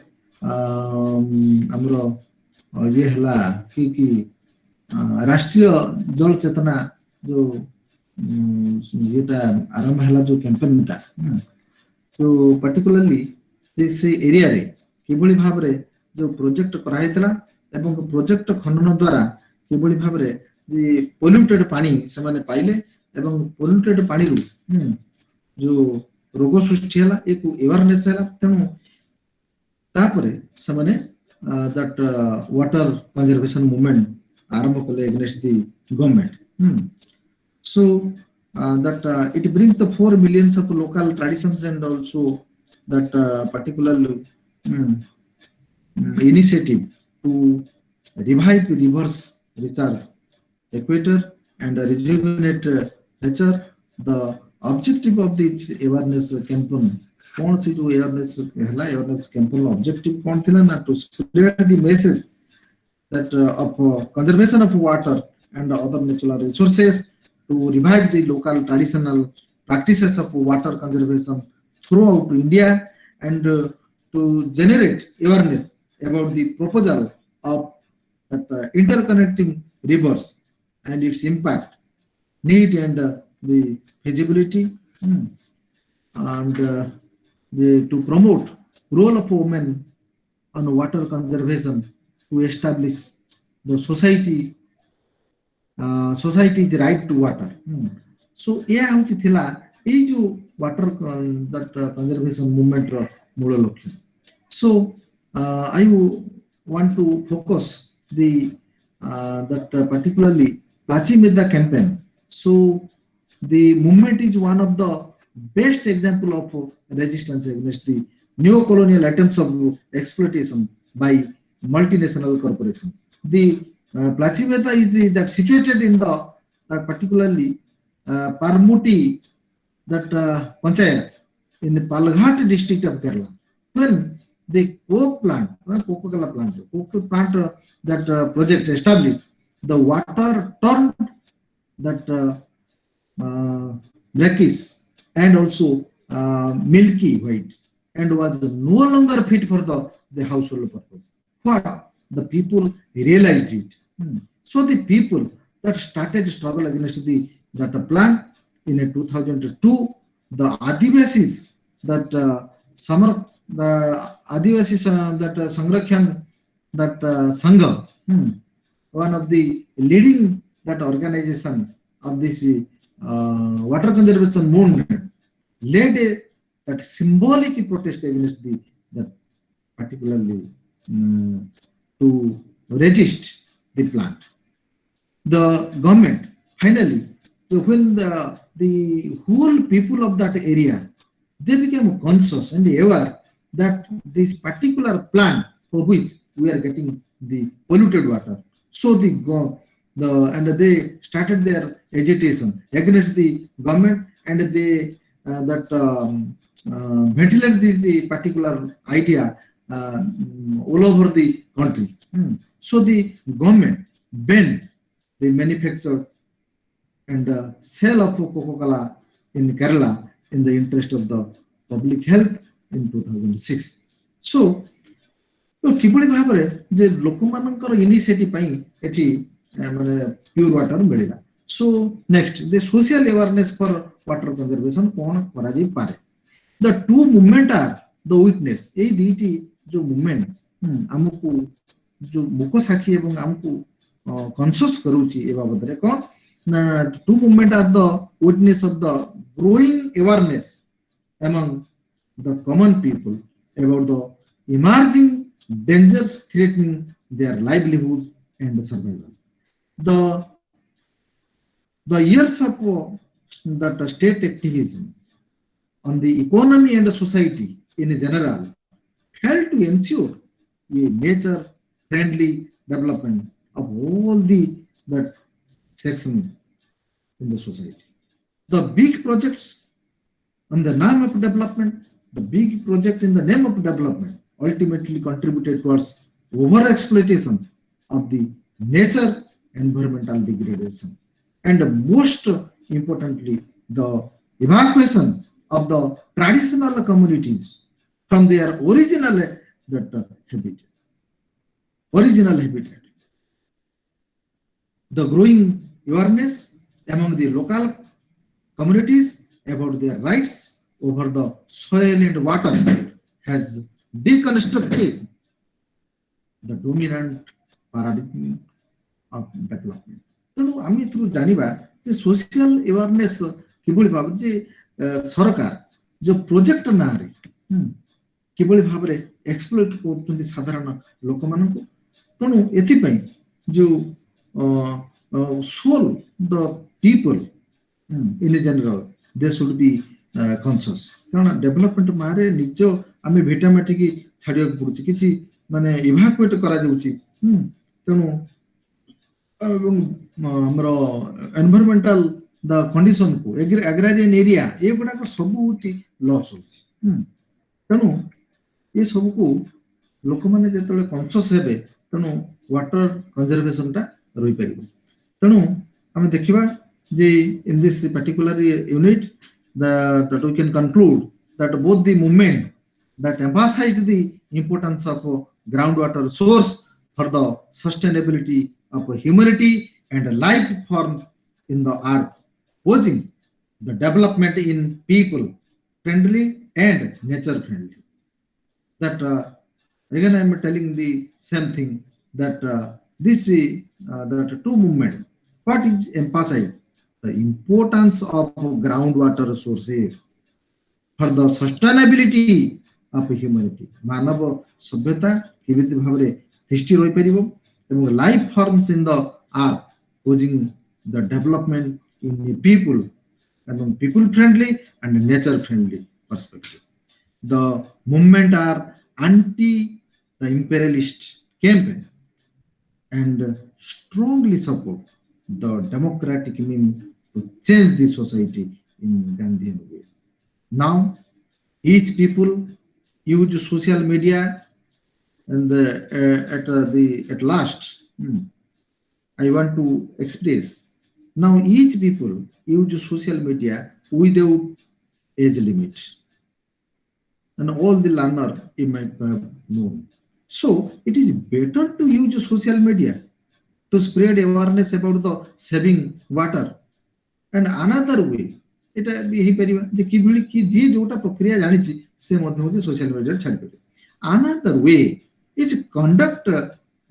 ଆମର ଇଏ ହେଲା କି ରାଷ୍ଟ୍ରୀୟ ଜଳ ଚେତନା जो ଇଏଟା ଆରମ୍ଭ ହେଲା जो କ୍ୟାମ୍ପେନଟା, तो particularly ସେ ଏରିଆରେ କିଭଳି ଭାବରେ जो ପ୍ରୋଜେକ୍ଟ କରାଯାଇଥିଲା ଏବଂ ପ୍ରୋଜେକ୍ଟ ଖନନ ଦ୍ୱାରା କିଭଳି ଭାବରେ ପଲ୍ୟୁଟେଡ୍ ପାଣି ସେମାନେ ପାଇଲେ ଏବଂ ପଲ୍ୟୁଟେଡ୍ ପାଣିରୁ जो ରୋଗ ସୃଷ୍ଟି ହେଲା ଏକୁ awareness ହେଲା। ତେଣୁ ତାପରେ ସେମାନେ that water conservation movement ଆରମ୍ଭ କଲେ against the government. So that it brings the 4 millions of local traditions and also that particular initiative to revive rivers recharge equator and rejuvenate nature. The objective of this awareness campaign, कौन सी जो awareness campaign objective कौन थी ना, to spread the message that of conservation of water and other natural resources, to revive the local traditional practices of water conservation throughout India, and to generate awareness about the proposal of that interconnecting rivers and its impact, need, and the feasibility, and to promote role of women on water conservation, to establish the society's right to water. So ଏହା ହେଉଛି ଥିଲା ଏଇ ଯୋଉ water that conservation movement ର ମୂଳ ଲକ୍ଷ୍ୟ। So I want to focus the that particularly Pachimedha campaign. So the movement is one of the best example of resistance against the neo-colonial attempts of exploitation by multinational corporation. The Pachimedha is that situated in the particularly Parmuti that panchayat in the Palghat district of Kerala. When the Coca-Cola plant that project established, the water turned that brackish and also milky white and was no longer fit for the household purpose. What the people realized it. So the people that started struggle against that plant in 2002, the Adivasis that the Adivasis that Sangrakshan that Sangha, one of the leading that organization of this water conservation movement, led that symbolic protest against that particularly to resist the plant. The government finally So when the whole people of that area, they became conscious and aware that this particular plant for which we are getting the polluted water. So and they started their agitation against the government, and they ventilate this the particular idea all over the country. So the government banned the manufacture and sale of Coca-Cola in Kerala in the interest of the public health in 2006. So, କିଭଳି ଭାବରେ ଯେ ଲୋକମାନଙ୍କର initiative ପାଇଁ ଏଠି ମାନେ ପ୍ୟୁର water ମିଳିଲା। So next the social awareness for water conservation କଣ କରାଯାଇ ପାରେ। ଦ two movement are the witness. ଏଇ ଦୁଇଟି ଯୋଉ ମୁଭମେଣ୍ଟ ଆମକୁ ଯୋଉ ମୁକ ସାକ୍ଷୀ ଏବଂ ଆମକୁ କନସିୟସ୍ କରୁଛି ଏ ବାବଦରେ କଣ ନା to movement are the witness of the growing awareness among the common people about the emerging dangers threatening their livelihood and survival. The years of that state activism on the economy and the society in general failed to ensure a nature-friendly development of all that sections in the society. The big projects on the name of development, the big project in the name of development ultimately contributed towards over-exploitation of the nature, environmental degradation, and most importantly, the evacuation of the traditional communities from their original habitat. The growing awareness among the local communities about their rights over the soil and water has deconstructed the dominant paradigm of development. ତେଣୁ ଆମେ ଏଥିରୁ ଜାଣିବା ଯେ social awareness କିଭଳି ଭାବରେ ଯେ ସରକାର ଯୋଉ ପ୍ରୋଜେକ୍ଟ ନାଁରେ କିଭଳି ଭାବରେ ଏକ୍ସପ୍ଲୋଇଟ କରୁଛନ୍ତି ସାଧାରଣ ଲୋକମାନଙ୍କୁ। ତେଣୁ ଏଥିପାଇଁ ଯୋଉ soul the people in general they should be conscious। କାରଣ ଡେଭଲପମେଣ୍ଟ ମାରେ ନିଜ ଆମେ ଭିଟାମାଟିକ ଛାଡିବାକୁ ପଡୁଛି, କିଛି ମାନେ ଇଭାକୁଏଟ କରାଯାଉଛି। ତେଣୁ ଏବଂ ଆମର ଏନଭାୟରମେଣ୍ଟାଲ ଦ କଣ୍ଡିସନକୁ ଆଗ୍ରାରିଆନ ଏରିଆ ଏଗୁଡାକ ସବୁ ହଉଛି ଲସ୍ ହଉଛି। ତେଣୁ ଏ ସବୁକୁ ଲୋକମାନେ ଯେତେବେଳେ କନସିୟସ୍ ହେବେ ତେଣୁ ୱାଟର କନଜରଭେସନଟା ରହିପାରିବ। ତେଣୁ ଆମେ ଦେଖିବା ଯେ in this particular unit that we can conclude that both the movement that emphasize the importance of groundwater source for the sustainability of humanity and life forms in the earth, posing the development in people friendly and nature friendly. That again I am telling the same thing that this that two movement what is emphasized the importance of groundwater resources for the sustainability of humanity। मानव सभ्यता किमिति भाबरे दृष्टि रहि परिबो एवं life forms in the earth posing the development in the people and people friendly and nature friendly perspective। The movement are anti the imperialist campaign and strongly support the democratic means to change the society in Gandhian way। Now each people use social media and at last I want to express now each people use social media without age limit and all the learner you might have known। So it is better to use social media to spread awareness about the saving water and another way এটা ହେଇପାରିବା ଯେ କିଭଳି କି ଯିଏ ଯୋଉଟା ପ୍ରକ୍ରିୟା ଜାଣିଛି ସେ ମଧ୍ୟ ହଉଛି ସୋସିଆଲ ମିଡିଆରେ ଛାଡ଼ିପାରିବେ। Another way is conduct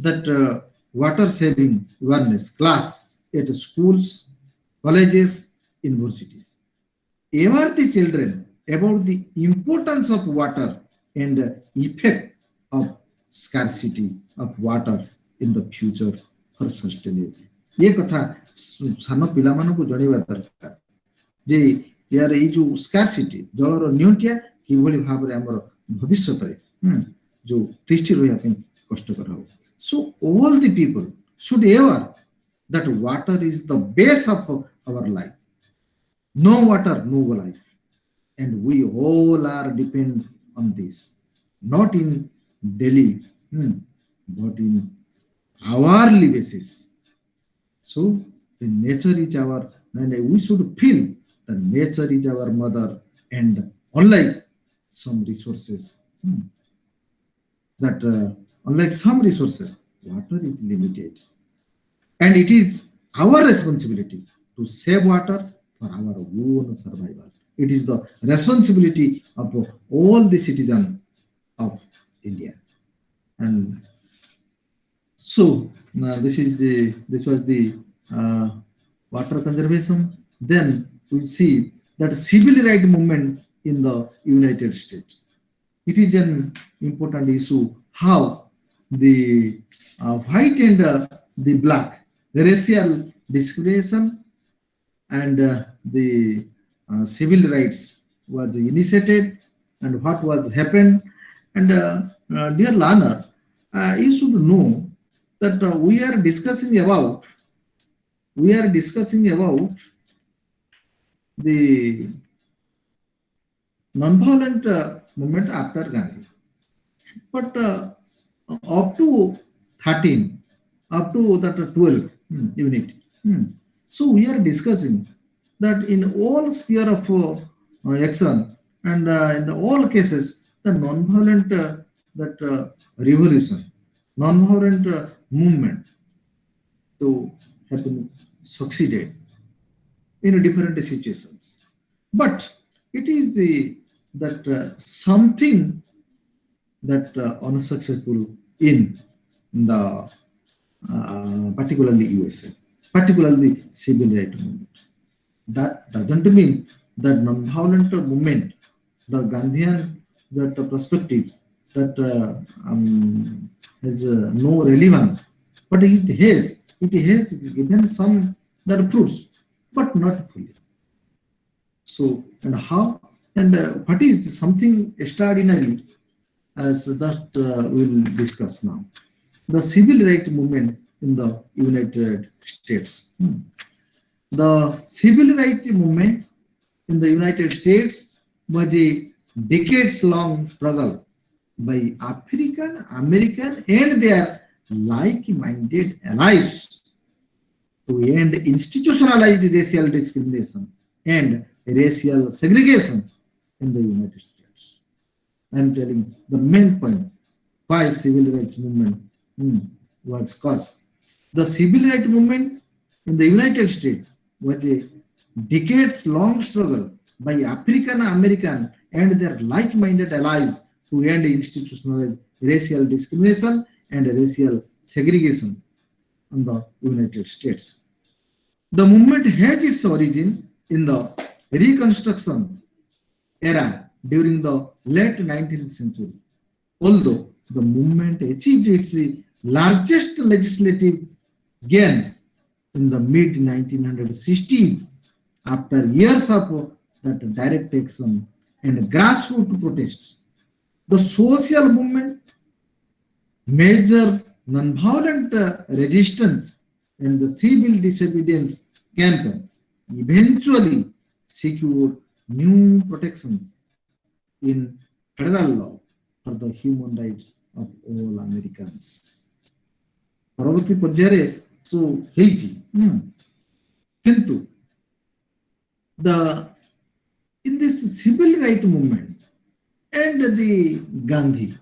that water saving awareness class at schools, colleges, universities। Aware the children about the importance of water and effect of scarcity of water in the future for sustainability। ये कथा सान पिला मानकु जणेबा दरकार जे यार ए जो scarcity जलर न्यूनटिया किभली भाव रे हमर भविष्यत रे जो तिष्ठि रहिया पे कष्टकर हो so all the people should ever that water is the base of our life. No water, no life. And we all are depend on this. Not in daily, but in hourly basis. So the nature is our, and we should feel the nature is our mother, and unlike some resources, that unlike some resources, water is limited. And it is our responsibility to save water for our own survival. It is the responsibility of all the citizens of India. And so this was the water conservation. Then we see that civil rights movement in the United States. It is an important issue how the white and the black, the racial discrimination and the civil rights was initiated and what was happened. And dear learner, you should know that we are discussing about the non-violent movement after Gandhi, but up to 13, up to that 12 unit. So we are discussing that in all sphere of action and in all cases, the non-violent revolution, non-violent movement to have been succeeded in different situations. But it is that something that unsuccessful in the particularly USA, particularly civil rights movement. That doesn't mean that non-violent movement, the Gandhian that perspective that has no relevance, but it has given some that fruits, but not fully. So and how and what is something extraordinary as that we'll discuss now. The civil rights movement in the United States. The civil rights movement in the United States was a decades-long struggle by African American and their like-minded allies to end institutionalized racial discrimination and racial segregation in the United States. I am telling the main point why civil rights movement was caused. The civil rights movement in the United States was a decades-long struggle by African American and their like-minded allies to end institutional racial discrimination and racial segregation in the United States. The movement had its origin in the Reconstruction era during the late 19th century, although the movement achieved its largest legislative gains in the mid-1960s after years of that direct action and grassroots protests. The social movement, major nonviolent resistance, and the civil disobedience campaign eventually secured new protections in federal law for the human rights of all Americans. परवर्ती पर्याୟରେ सो हेइछि किंतु in this civil rights movement and the Gandhi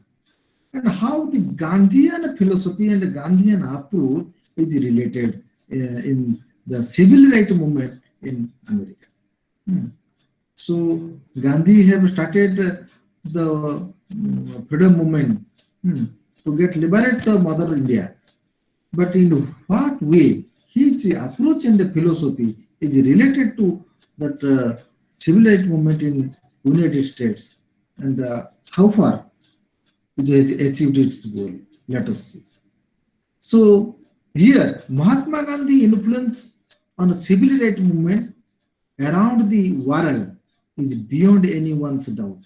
and how the Gandhian philosophy and Gandhian approach is related in the civil rights movement in America. So Gandhi have started the freedom movement to get liberate Mother India, but in what way his approach and philosophy is related to that civil rights movement in United States and how far it has achieved its goal. Let us see. So Here, Mahatma Gandhi influence on civil rights movement around the world is beyond anyone's doubt.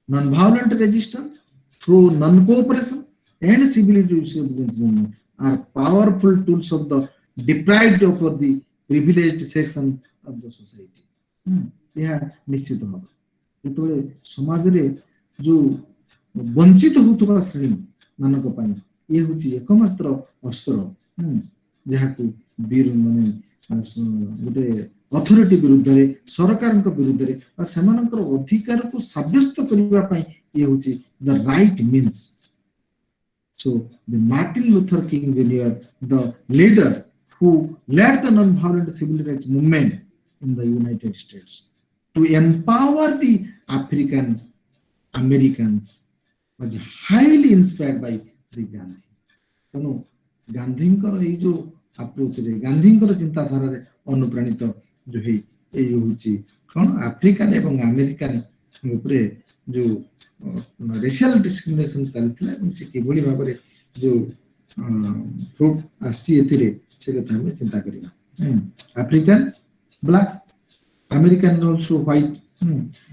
Non-violent resistance through non-cooperation and civil disobedience movement are powerful tools of the deprived of the privileged section of the society. ଏହା ନିଶ୍ଚିତ ଭାବେ ଯେତେବେଳେ ସମାଜରେ ଯୋଉ ବଞ୍ଚିତ ହେଉଥିବା ଶ୍ରେଣୀ ମାନଙ୍କ ପାଇଁ ଇଏ ହେଉଛି ଏକମାତ୍ର ଅସ୍ତ୍ର ଯାହାକୁ ମାନେ ଗୋଟେ ଅଥରିଟି ବିରୁଦ୍ଧରେ ସରକାରଙ୍କ ବିରୁଦ୍ଧରେ ବା ସେମାନଙ୍କର ଅଧିକାରକୁ ସାବ୍ୟସ୍ତ କରିବା ପାଇଁ ଇଏ ହେଉଛି the right means. So the Martin Luther King Jr., the leader who led the non-violent civil rights movement in the United States to empower the African Americans, was highly inspired by the Gandhi. ତେଣୁ ଗାନ୍ଧୀଙ୍କର ଏଇ ଯୋଉ ଆପ୍ରୋଚରେ ଗାନ୍ଧୀଙ୍କର ଚିନ୍ତାଧାରାରେ ଅନୁପ୍ରାଣିତ ଯୋଉ ହେଇ ଏଇ ହଉଛି କଣ ଆଫ୍ରିକାନ ଏବଂ ଆମେରିକାନ ଉପରେ ଯୋଉ ରେସିଆଲ ଡିସ୍କ୍ରିମିନେସନ ଚାଲିଥିଲା ଏବଂ ସେ କିଭଳି ଭାବରେ ଯୋଉ ଫ୍ରୁଟ ଆସିଛି ଏଥିରେ ସେ କଥା ଆମେ ଚିନ୍ତା କରିବା। African black American also white.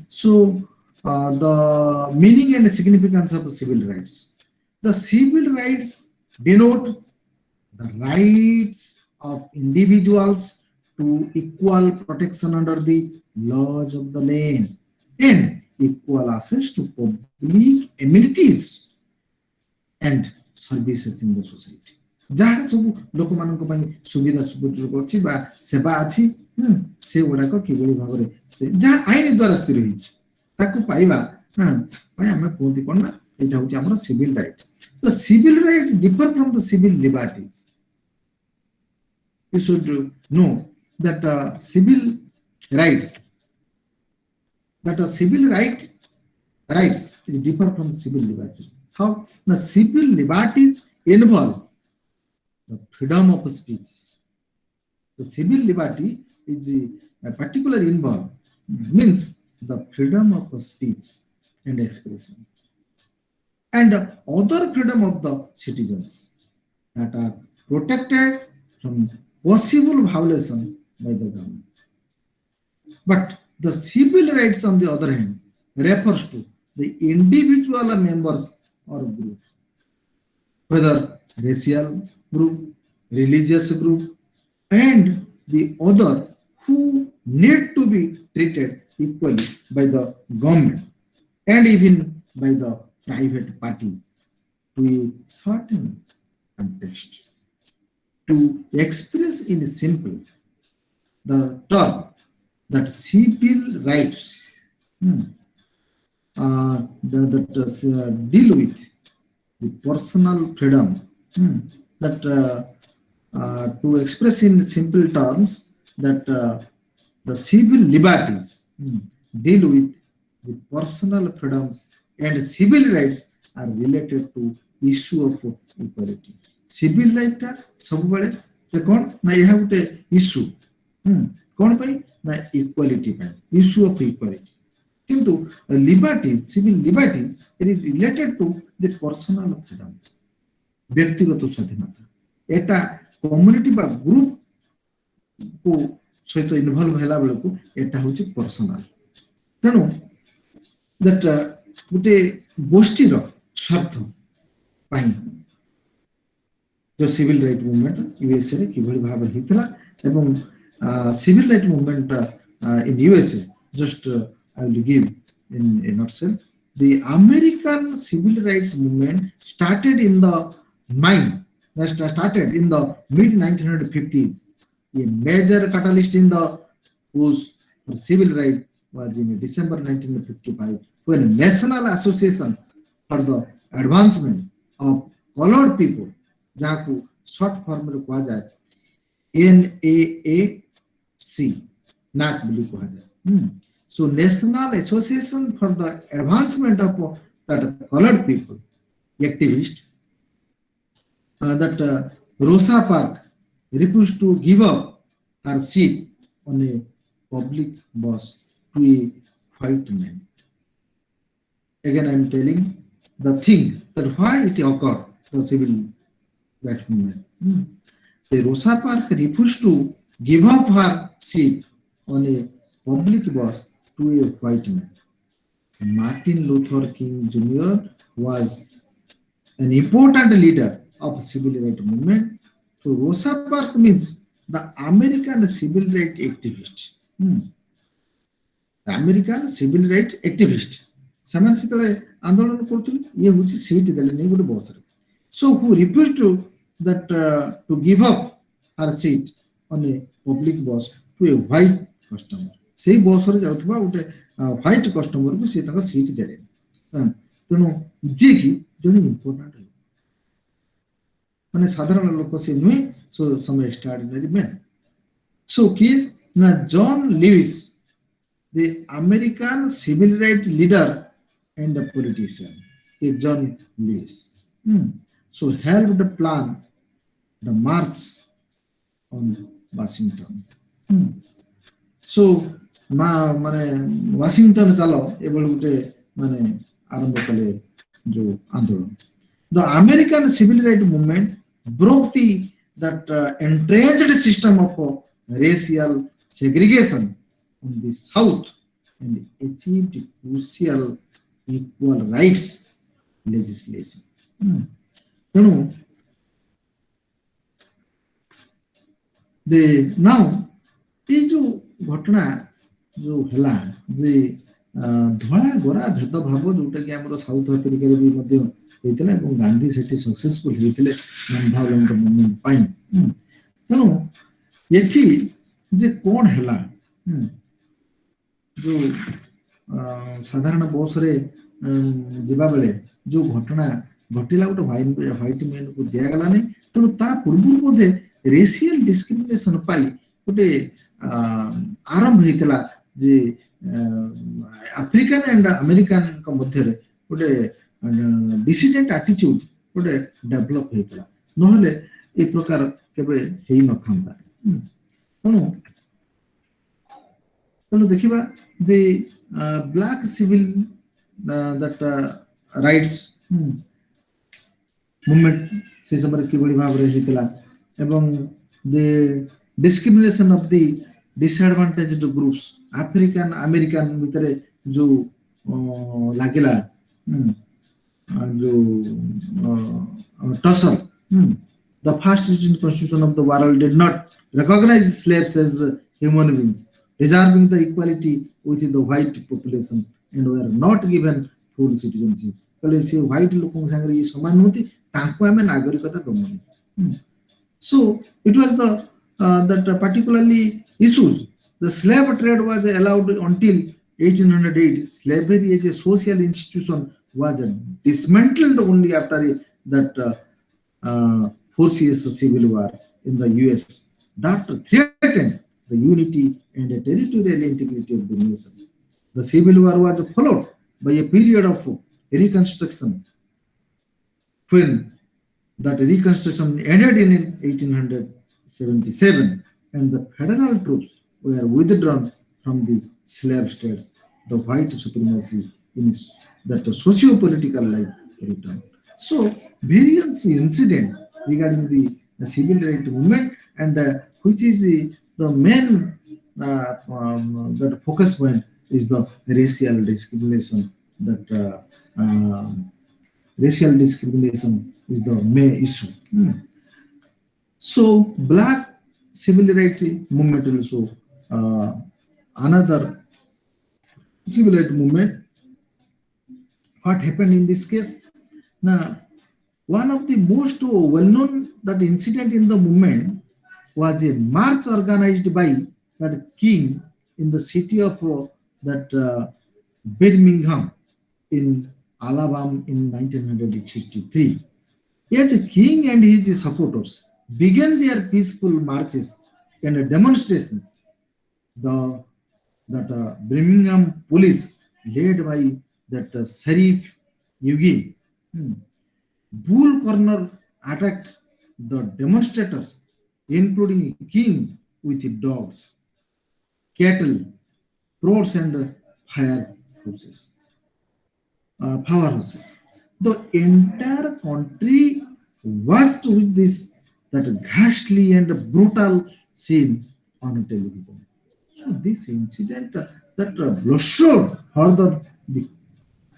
So the meaning and significance of civil rights. The civil rights denote the rights of individuals to equal protection under the laws of the land and equal access to public amenities and services in the society. ଯାହା ସବୁ ଲୋକମାନଙ୍କ ପାଇଁ ସୁବିଧା ସୁଯୋଗ ଅଛି ବା ସେବା ଅଛି ସେଗୁଡାକ କିଭଳି ଭାବରେ ସେ ଯାହା ଆଇନ ଦ୍ୱାରା ସ୍ଥିର ହେଇଛି ତାକୁ ପାଇବା ପାଇଁ ଆମେ କୁହନ୍ତି କଣ ନା ଏଇଟା ହଉଛି ଆମର ସିଭିଲ ରାଇଟ। ତ civil right differ from the civil liberties. You should know that civil rights is differ from civil liberties. How? The civil liberties involve the freedom of speech. The civil liberty is particularly involved means the freedom of speech and expression and other freedom of the citizens that are protected from possible violation by the government. But the civil rights on the other hand refers to the individual members or groups, whether racial group, religious group, and the other who need to be treated equally by the government and even by the private parties to a certain context. To express in simple the term that civil rights deal with the personal freedom, that to express in simple terms that the civil liberties deal with the personal freedoms and civil rights are related to issue of equality. Civil right टा सबुबले कौन ना यह गोटे issue कौन पाई ना equality पाई issue of equality किंतु liberties civil liberties it is related to the personal freedom व्यक्तिगत स्वाधीनता एटा कम्युनिटी बा ग्रुप को सहित इन्वॉल्व होला बेले को एटा होची पर्सनल तेनु दैट गोटे गोष्ठी रो स्वार्थ पाई जो सिविल राइट मूवमेंट यूएसए रे किभଳି भाबरे हितला एवं civil right movement in USA just I will give in a nutshell the American civil rights movement started in the mid 1950s. A major catalyst in the push for civil rights was in December 1955 when National Association for the Advancement of Colored People, jahaku short form रे कहा जाए NAAC NAC बोली कहा जाए. So National Association for the Advancement of that Colored People activist that Rosa Parks refused to give up her seat on a public bus to a white man. Again, I am telling the thing that why it occurred, the civil rights movement. the Rosa Parks refused to give up her seat on a public bus to a white man. Martin Luther King Jr. was an important leader of civil rights movement. So Rosa Parks means the American civil rights activist. The American civil rights activist. ସେମାନେ ସେତେବେଳେ ଆନ୍ଦୋଳନ କରୁଥିଲେ ଇଏ ହଉଛି seat ଦେଲେନି ଗୋଟେ ବସରେ so who refused to that to give up her seat on a public bus to a white customer ସେଇ ବସରେ ଯାଉଥିବା ଗୋଟେ ହ୍ୱାଇଟ୍ କଷ୍ଟମରକୁ ସେ ତାଙ୍କ ସିଟ୍ ଦେଲେନି ତେଣୁ ଯିଏକି ଜଣେ ଇମ୍ପୋର୍ଟାଣ୍ଟ ଲୋକ ମାନେ ସାଧାରଣ ଲୋକ ସେ ନୁହେଁ so some extraordinary man so କିଏ ନା ଜନ୍ Louis the American civil rights leader and a politician, John Lewis. So helped plan the march on Washington. So माने Washington चलो एबल गुटे माने आरंभ कले जो आंदोलन. The American civil rights movement broke that entrenched system of racial segregation on the South and achieved crucial equal rights legislation. ତେଣୁ now ଏଇ ଯୋଉ ଘଟଣା ଯୋଉ ହେଲା ଯେ ଧଳା ଗୋରା ଭେଦଭାବ ଯୋଉଟା କି ଆମର ସାଉଥ ଆଫ୍ରିକାରେ ବି ମଧ୍ୟ ହେଇଥିଲା ଏବଂ ଗାନ୍ଧୀ ସେଠି ସକ୍ସେସଫୁଲ ହେଇଥିଲେ ନନ୍-ଭାୟୋଲେଣ୍ଟ ମୁଭମେଣ୍ଟ ପାଇଁ ତେଣୁ ଏଠି ଯେ କଣ ହେଲା ଯୋଉ ସାଧାରଣ ବସରେ ଯିବା ବେଳେ ଯୋଉ ଘଟଣା ଘଟିଲା ଗୋଟେ ହ୍ୱାଇଟ୍ ମ୍ୟାନକୁ ଦିଆଗଲାନି ତେଣୁ ତା ପୂର୍ବରୁ ବୋଧେ ରେସିଆଲ ଡିସ୍କ୍ରିମିନେସନ ପାଇଁ ଗୋଟେ ଆରମ୍ଭ ହେଇଥିଲା ଯେ ଆଫ୍ରିକାନ ଆଣ୍ଡ ଆମେରିକାନଙ୍କ ମଧ୍ୟରେ ଗୋଟେ ଡିସିଡେଣ୍ଟ ଆଟିଚ୍ୟୁଡ ଗୋଟେ ଡେଭଲପ ହେଇଥିଲା ନହେଲେ ଏ ପ୍ରକାର କେବେ ହେଇନଥାନ୍ତା ତେଣୁ ଦେଖିବା the black civil that rights movement ସେ ସମୟରେ କିଭଳି ଭାବରେ ହେଇଥିଲା ଏବଂ the discrimination of the disadvantaged groups African American ଭିତରେ ଯୋଉ ଲାଗିଲା ଯୋଉ tussle the first written constitution of the world did not recognize slaves as human beings reserving the equality within the white population and were not given full citizenship. कले से white लोगों संगे ये समान होती तांको हमें नागरिकता दमन. So it was the that particularly issues. The slave trade was allowed until 1808. Slavery as a social institution was dismantled only after that 4 years civil war in the US that threatened the unity and the territorial integrity of the nation. The civil war was followed by a period of reconstruction when that reconstruction ended in 1877 and the federal troops were withdrawn from the slave states. The white supremacy in that socio-political life returned. So various incidents regarding the civil rights movement and which is the main that focus point is the racial discrimination. That racial discrimination is the main issue. So black civil rights movement also another civil rights movement. What happened in this case? Now, one of the most well-known that incident in the movement was a march organized by that king in the city of that Birmingham in Alabama in 1963. As a king and his supporters began their peaceful marches and demonstrations. That Birmingham police led by that Sheriff Eugene Bull Corner attacked the demonstrators, including a king with dogs, cattle, prods, and powerhouses. The entire country watched with this that ghastly and brutal scene on television. So this incident that blustered further the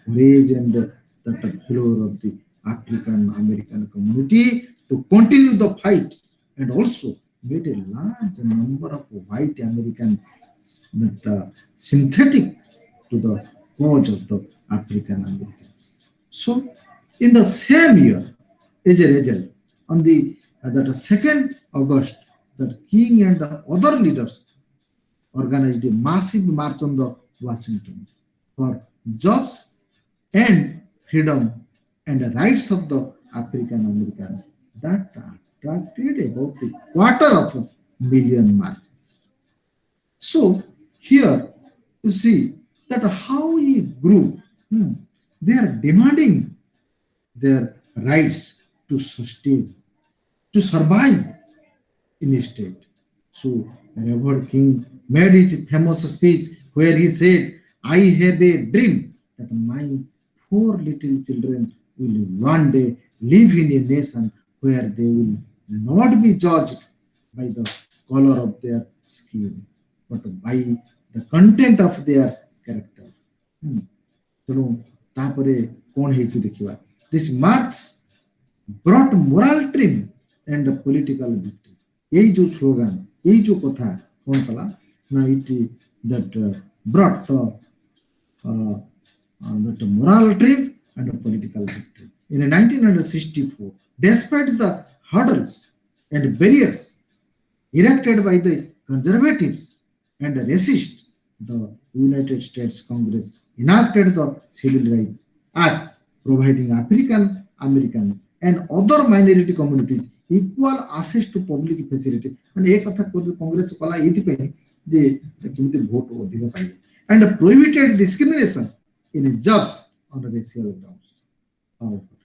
courage and that valor of the African American community to continue the fight, and also made a large number of white Americans that synthetic to the cause of the African Americans. So, in the same year, as a result, on the that 2nd August, that King and other leaders organized a massive march on the Washington for jobs and freedom and the rights of the African American that attracted about the quarter of a million marches. So here you see that how a group they are demanding their rights to sustain, to survive in a state. So Reverend King made his famous speech where he said, I have a dream that my four little children will one day live in a nation where they will not be judged by the color of their skin, but by the content of their character. ତେଣୁ ତାପରେ କଣ ହେଇଛି ଦେଖିବା. This march brought moral trim and political victory. এই ଯୋଉ slogan, এই ଯୋଉ କଥା କଣ କଲା ନା it that brought the moral triumph and a political victory. In 1964, despite the hurdles and barriers erected by the conservatives and the racists, the United States Congress enacted the Civil Rights Act, providing African Americans and other minority communities equal access to public facility. And एक कथा कांग्रेस कला एथि पे जे किमते vote अधिक पाइले and prohibited discrimination in jobs on racial grounds. However,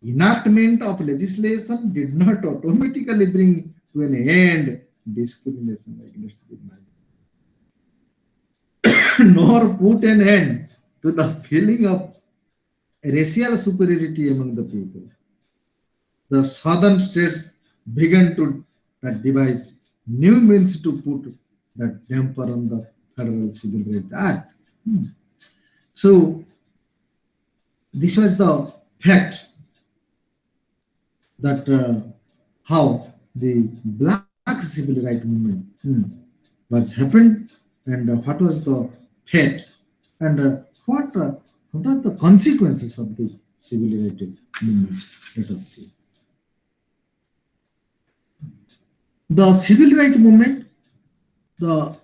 enactment of legislation did not automatically bring to an end discrimination against the minority, nor put an end to the feeling of racial superiority among the people. The southern states began to devise new means to put the damper on the Federal Civil Rights Act. So, this was the fact that how the black civil rights movement was happened, and what was the fate, and what are the consequences of the civil rights movement. Let us see. The civil rights movement, the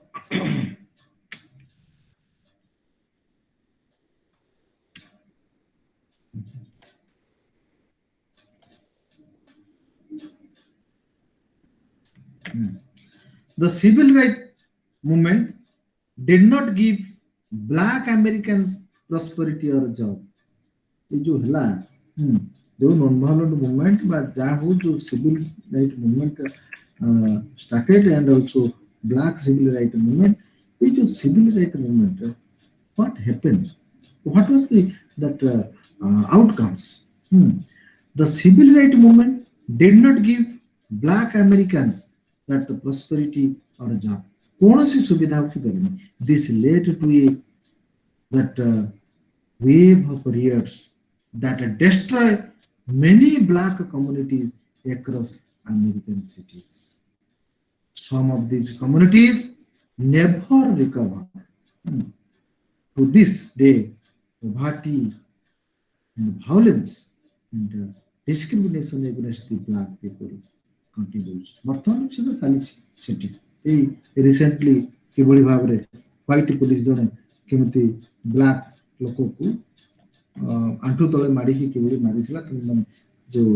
the civil rights movement did not give black Americans prosperity or job. ये जो हला जो non-violent movement बा जाहु जो civil rights movement started, and also black civil rights movement. ये जो civil rights movement, what happened? What was the outcomes? The civil rights movement did not give black Americans that prosperity or job. कौनसी सुविधा उठी देनी. This led to a wave of riots that destroy many black communities across American cities. Some of these communities never recover. To this day, poverty and violence and discrimination against the black people continues. ବର୍ତ୍ତମାନ ସେଟା ଚାଲିଛି ସେଠି. ଏଇ recently କିଭଳି ଭାବରେ white police ଜଣେ କେମିତି black ଲୋକକୁ ଆଣ୍ଠୁ ତଳେ ମାଡ଼ିକି କିଭଳି ମାରିଥିଲା, ମାନେ ଯୋଉ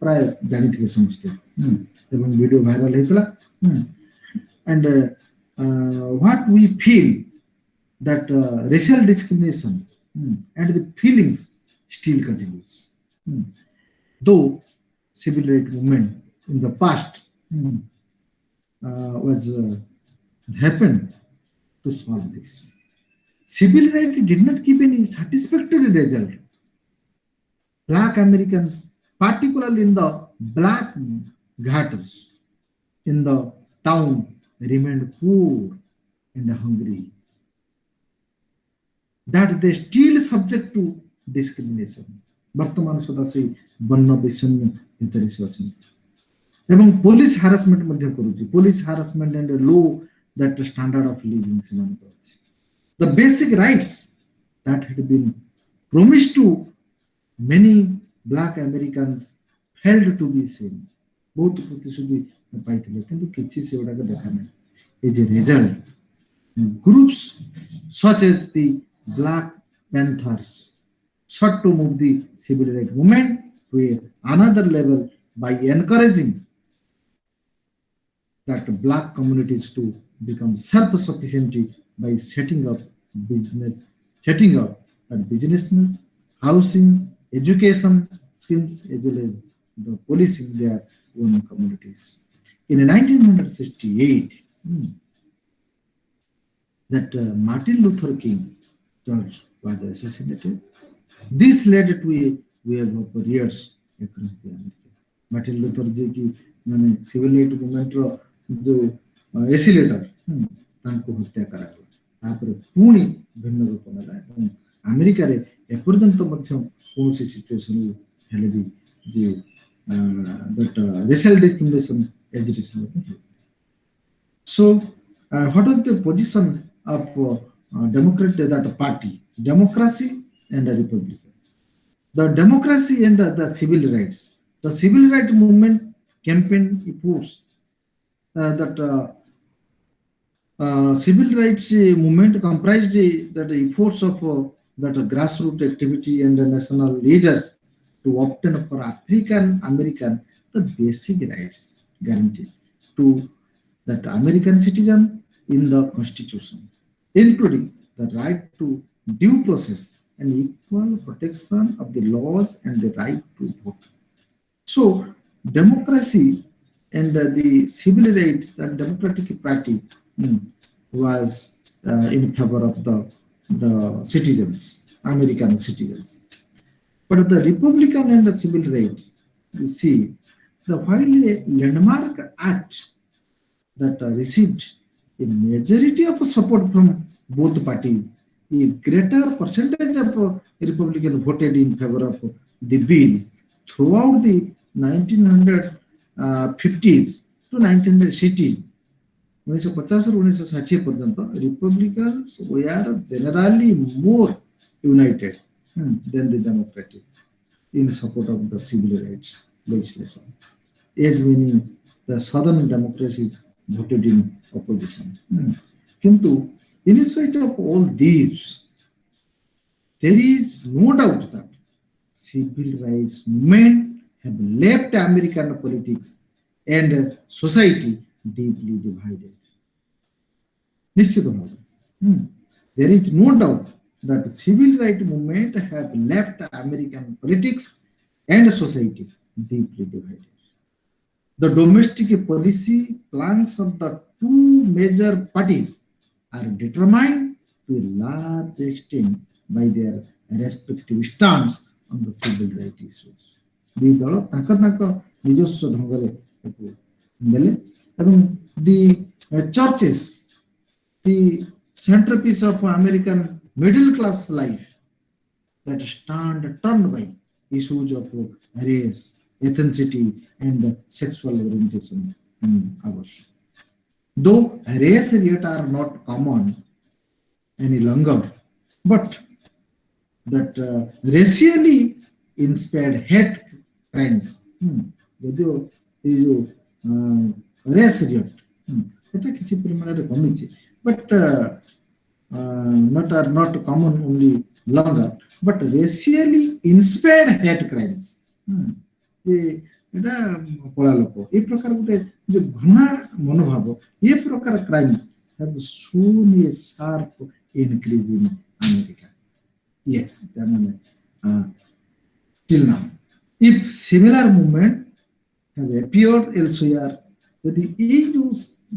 ପ୍ରାୟ ଜାଣିଥିବେ ସମସ୍ତେ, ଏବଂ ଭିଡିଓ ଭାଇରାଲ ହେଇଥିଲା. And what we feel that racial discrimination and the feelings still continues. Though civil rights movement in the past was happened to solve this. Civil rights did not give any satisfactory result. Black Americans, particularly in the black ghatas in the town remained poor and hungry, that they still subject to discrimination. ବର୍ତ୍ତମାନ ସୁଦ୍ଧା ସେଇ ବର୍ଣ୍ଣ ବୈଷମ୍ୟ ଭିତରେ ସେ ଅଛନ୍ତି ଏବଂ police harassment ମଧ୍ୟ କରୁଛି police harassment and low that standard of living ସେମାନଙ୍କ ଅଛି the basic rights that had been promised to many black Americans failed to be seen ବହୁତ ପ୍ରତିଶ୍ରୁତି ପାଇଥିଲେ କିନ୍ତୁ କିଛି ସେଗୁଡାକ ଦେଖା ନାହିଁ as a result groups such as the Black Panthers sought to move the civil rights movement to another level by encouraging that black communities to become self-sufficient by setting up business, housing, education schemes as well as the policing their own communities. In 1968, that Martin Luther King George was assassinated. This led to a wave of riots across the America. Martin Luther जी की माने civil rights movement रो जो oscillator तांको हत्या करागला तापर पुणी भिन्न रूप नेला ଏବଂ अमेरिका रे एपर्यंत मध्य कोनसी सिचुएशन हेले भी जे that racial discrimination agitation. So what is the position of Democrat that party, democracy and a republican? The democracy and the civil rights. The civil rights movement campaign efforts that civil rights movement comprised that the efforts of that grassroots activity and the national leaders to obtain for African American the basic rights guaranteed to that American citizen in the Constitution, including the right to due process and equal protection of the laws and the right to vote. So democracy and the civil rights, the Democratic Party was in favor of the citizens, American citizens. But the Republican and the civil rights, you see, the while a landmark act that received a majority of support from both parties, a greater percentage of Republican voted in favor of the bill throughout the 1950s to 1960s. 1950 ରୁ 1960 ପର୍ଯ୍ୟନ୍ତ Republicans were generally more united than the Democratic in support of the civil rights legislation, as many the Southern Democracies voted in opposition. Kintu in spite of all these, there is no doubt that civil rights movement have left American politics and society deeply divided. There is no doubt that civil rights movement have left American politics and society deeply divided. The domestic policy plans of the two major parties are determined to a large extent by their respective stance on the civil rights issues. The dal taka nijoswa dhangare dele ebong the churches, the centerpiece of American middle class life, that stand turned by issues of race, ethnicity and sexual orientation in ours. Though race yet are not common any longer, but that racially inspired hate crimes, যদিও এই যে race yet এটা কিছু পরিমাণে কমেছে, but not common only longer, but racially inspired hate crimes. এটা পড়া লোক এই প্রকার গোটে যে ঘৃণা মনোভাব এই প্রকার crimes have shown a sharp increase in America. Yet, till now, if similar movement have appeared elsewhere, যদি এই যে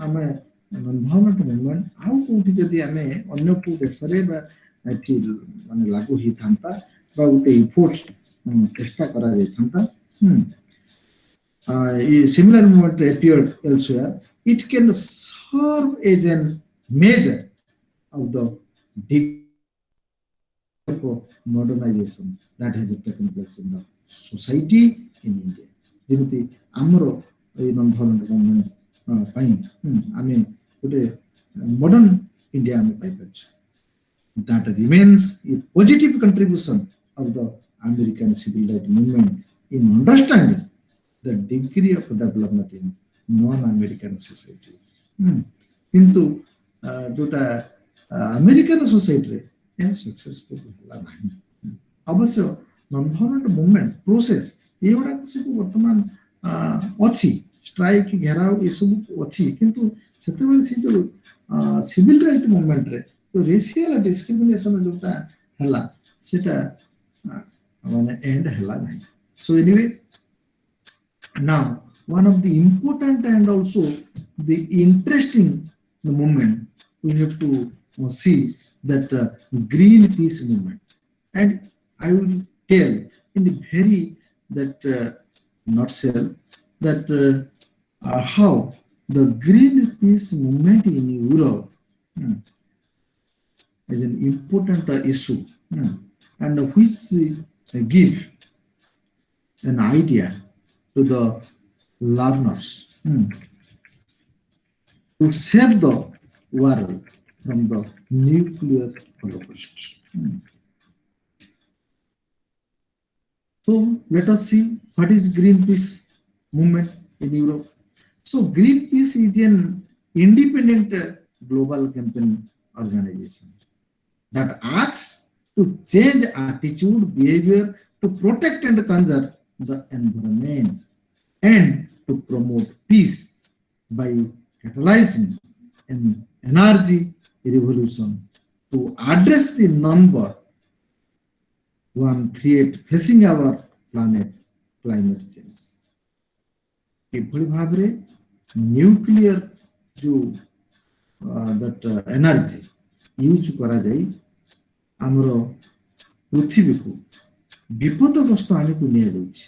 ଆମେ environment movement ଆଉ କୋଉଠି ଯଦି ଆମେ ଅନ୍ୟ କୋଉ ଦେଶରେ ବା ଏଠି ମାନେ ଲାଗୁ ହେଇଥାନ୍ତା ବା ଗୋଟେ ଇଫୋର୍ଟ ଚେଷ୍ଟା କରାଯାଇଥାନ୍ତା, a similar movement appeared elsewhere, it can serve as a measure of the degree of modernization that has taken place in the society in India. ଯେମିତି ଆମର ଏଇ non-violent movement ପାଇଁ ଆମେ ଗୋଟେ modern India ଆମେ ପାଇପାରିଛୁ. That remains a positive contribution of the American civil rights movement in understanding the degree of development in non-American societies. किंतु जोटा American society रे यह सक्सेसफुल होला नहीं. अवश्य non-violent movement process ये गुड़ा सब वर्तमान अच्छी स्ट्राइक घेराव ये सब अच्छी किंतु सेते बेले से जो सिविल राइट मूवमेंट रे तो रेशियल डिस्क्रिमिनेशन जोटा हला सेटा माने एंड हला नहीं. So anyway now one of the important and also the interesting movement we have to see that green peace movement, and I will tell in the very that nutshell that how the green peace movement in Europe is an important issue and which give an idea to the learners to save the world from the nuclear holocaust. So let us see what is Greenpeace movement in Europe. So Greenpeace is an independent global campaign organization that acts to change attitude, behavior, to protect and conserve the environment and to promote peace by catalyzing an energy revolution to address the number one threat facing our planet, climate change. किभली भाव रे nuclear जो that energy use करा जाई हमरो पृथ्वी को विपदग्रस्त आने को निया जाउछि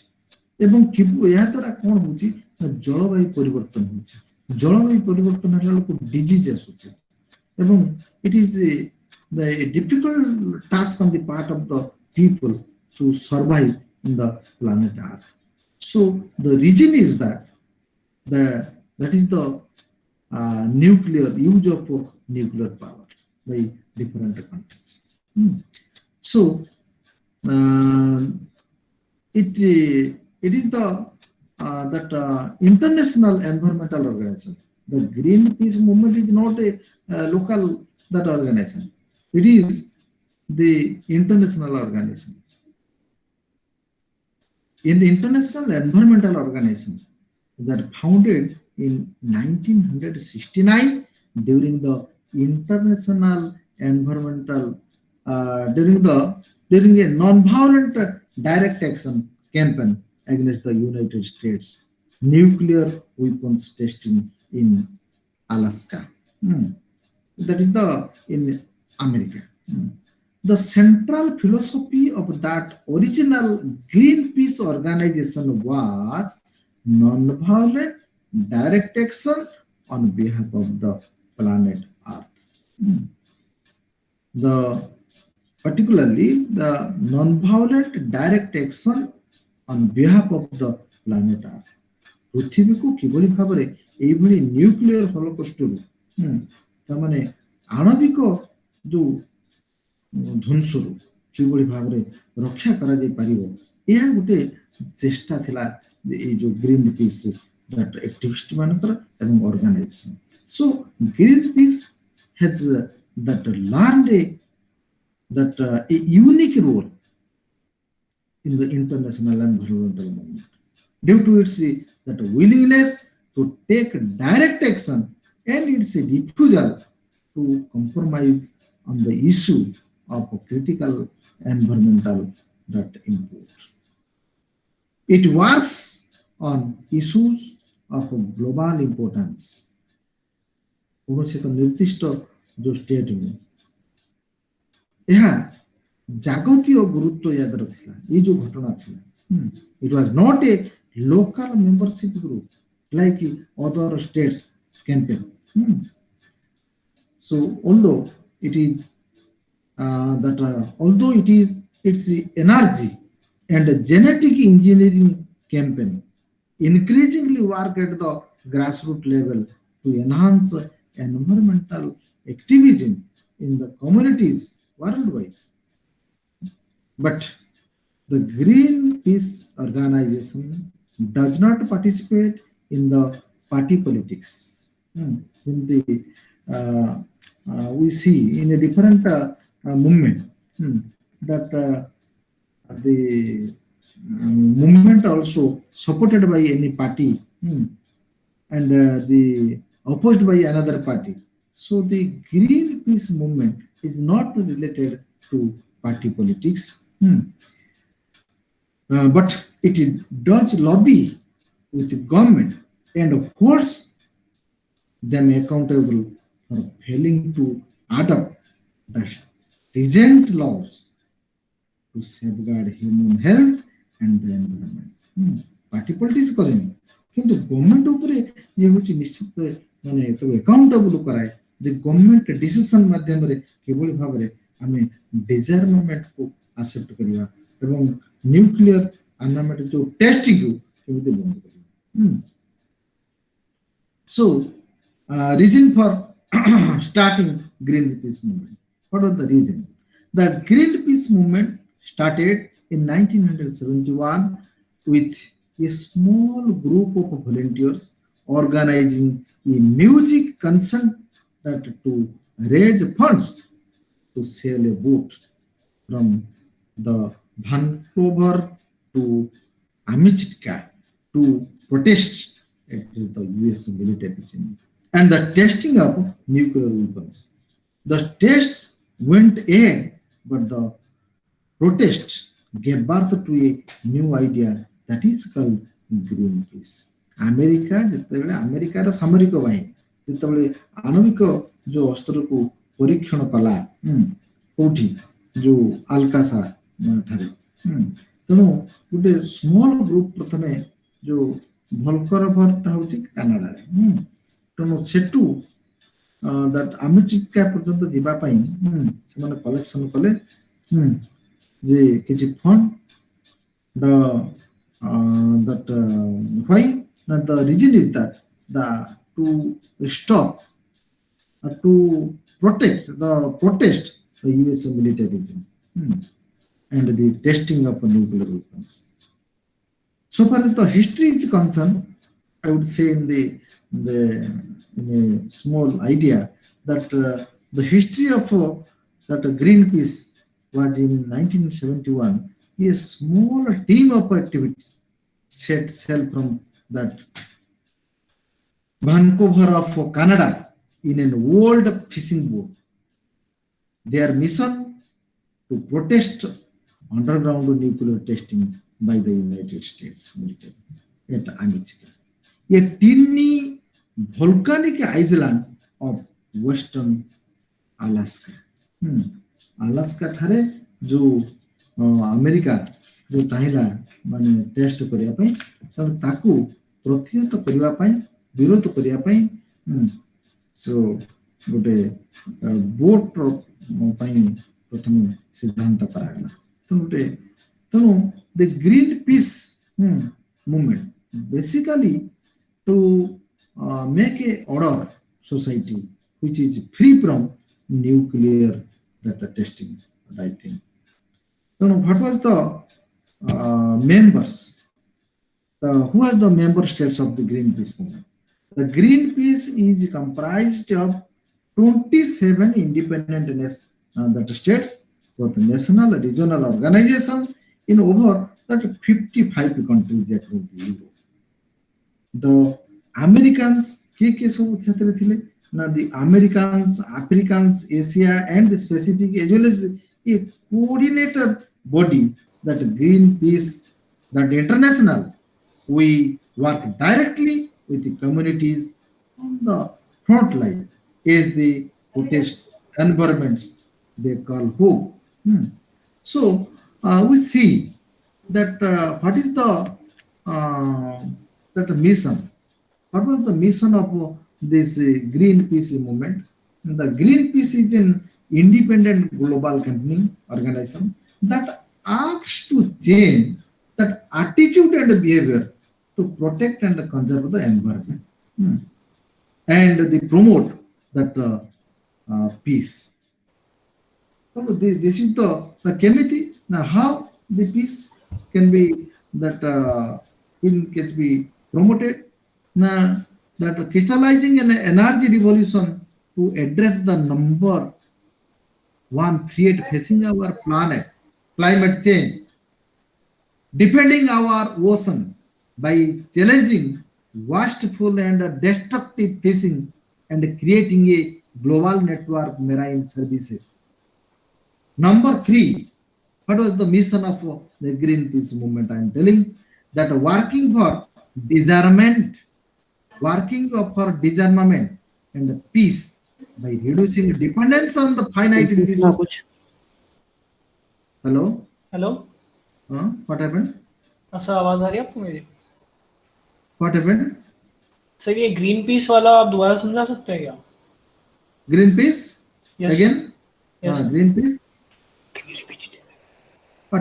एवं या द्वारा कोन होउछि जलवायु परिवर्तन होउछि. जलवायु परिवर्तन हला लोक डिजीज आसुछि एवं it is the difficult task on the part of the people to survive in the planet Earth. So the reason is that that is the nuclear use of nuclear power by different countries. So it is the that international environmental organization. The Greenpeace movement is not a local that organization. It is the international organization. In the International Environmental Organization that founded in 1969 during the international environmental during a non-violent direct action campaign against the United States nuclear weapons testing in Alaska. That is in America. The central philosophy of that original Greenpeace organization was non-violent direct action on behalf of the planet Earth. Particularly the non-violent direct action on behalf of the planet Earth. पृथ्वी को किभली भाबरे एई भली nuclear Holocaust तामाने आणविक जो ध्वंसरू किभली भाबरे रक्षा करा जाय परिबो एहा गुटे चेष्टा थिला ए जो ग्रीन पीस दैट एक्टिविस्ट मानकर एवं organization. So Greenpeace has that learned a unique role in the international environmental movement due to its that willingness to take direct action and its refusal to compromise on the issue of critical environmental that input. It works on issues of global importance. निर्दिष्ट जो state में यह जागतिक गुरुत्व याद रखिला ये जो घटना थी. It was not a local membership group like other states campaign. So although it is although it is its energy and genetic engineering campaign increasingly work at the grassroots level to enhance environmental activism in the communities worldwide. But the Greenpeace organization does not participate in the party politics. In the we see in a different movement that the movement also supported by any party and the opposed by another party. So the Greenpeace movement is not related to party politics. But it does lobby with the government and holds them accountable for failing to adopt the stringent laws to safeguard human health and the environment. Party politics करेंगे, किंतु government ऊपर ये होची निश्चित माने तो accountable कराए जे government decision माध्यम रे केवल भाव रे हमें डिजार्ममेंट को एक्सेप्ट करिया एवं न्यूक्लियर आर्मामेंट जो टेस्टिंग को केमिति बंद करिया. So reason for starting Greenpeace movement. What was the reason? The Greenpeace movement started in 1971 with a small group of volunteers organizing a music concert to raise funds to sail a boat from the Vancouver to Mgpe to protest against the US militarism and the testing of nuclear weapons. The tests went ahead, but the protest gave birth to a new idea that is called Greenpeace. America ଯେତେବେଳେ ଆମେରିକାର ସାମରିକ ବାହିନୀ ଯେତେବେଳେ ଆଣବିକ ଯୋଉ ଅସ୍ତ୍ରକୁ ପରୀକ୍ଷଣ କଲା କୋଉଠି ଯୋଉ ଆଲକାସା ଠାରେ ତେଣୁ ଗୋଟେ ସ୍ମଲ ଗ୍ରୁପ ପ୍ରଥମେ ଯୋଉ ଭଲକରଭରଟା ହଉଛି କାନାଡାରେ ତେଣୁ ସେଠୁ ଆମେରିକା ପର୍ଯ୍ୟନ୍ତ ଯିବା ପାଇଁ ସେମାନେ କଲେକ୍ସନ କଲେ ଯେ କିଛି fund why the reason is that to stop to protect the US militarism and the testing of nuclear weapons. So far as the history is concerned, I would say in a small idea that the history of that Greenpeace was in 1971. A small team of activity set sail from that Vancouver of Canada in an old fishing boat. Their mission to protest underground nuclear testing by the United States military at Mgpe, a teeny volcanic island of western Alaska. Alaska thare jo America जो चाहिला माने test करिया पई ताकू प्रतिहत करिया पई विरोध करिया पई सो गोटे बोट पई प्रथम सिद्धांत करागला तो गोटे तनो the Greenpeace movement basically to make a order society which is free from nuclear data testing, I think. So what was the members? Who are the member states of the Greenpeace movement? The Greenpeace is comprised of 27 independent states, both national and regional organizations in over 55 countries across the Europe. The Americans, the Americans, Africans, Asia, and the specific, as well as a coordinated body, that Greenpeace, that international, we work directly with the communities on the front line as the protest environments they call home. So we see that what is the that mission. What was the mission of this Greenpeace movement? The Greenpeace is an independent global company organization that acts to change that attitude and behavior to protect and conserve the environment. And they promote that peace. So this is the committee. Now, how the peace can be that can be promoted? Now, that crystallizing an energy revolution to address the number one threat facing our planet, climate change, defending our ocean by challenging wasteful and destructive fishing and creating a global network marine services. Number three, what was the mission of the Greenpeace movement? I am telling that working for disarmament and peace by reducing dependence on the finite resources. Hello? Hello What happened? Sir आवाज आ रही है आपको मेरी? What happened? Sir ये green peas वाला आप दोबारा समझा सकते हैं क्या? Greenpeace? Yes, Again? Yes, sir. Greenpeace?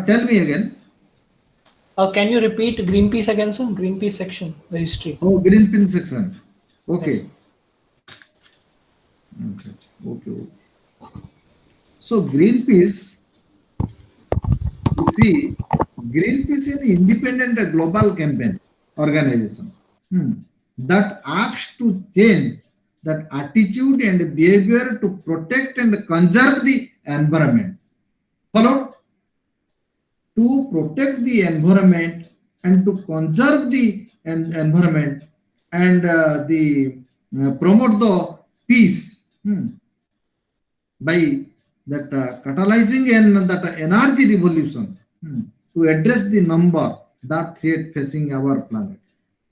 Tell me again. Can you repeat Greenpeace again, sir? Greenpeace section, the history. Oh, Greenpeace section. Okay. Okay. So Greenpeace, you see, Greenpeace is an independent global campaign organization that acts to change that attitude and behavior to protect and conserve the environment. Followed? To protect the environment and to conserve the environment and promote the peace by that catalyzing and that energy revolution to address the number that threat facing our planet.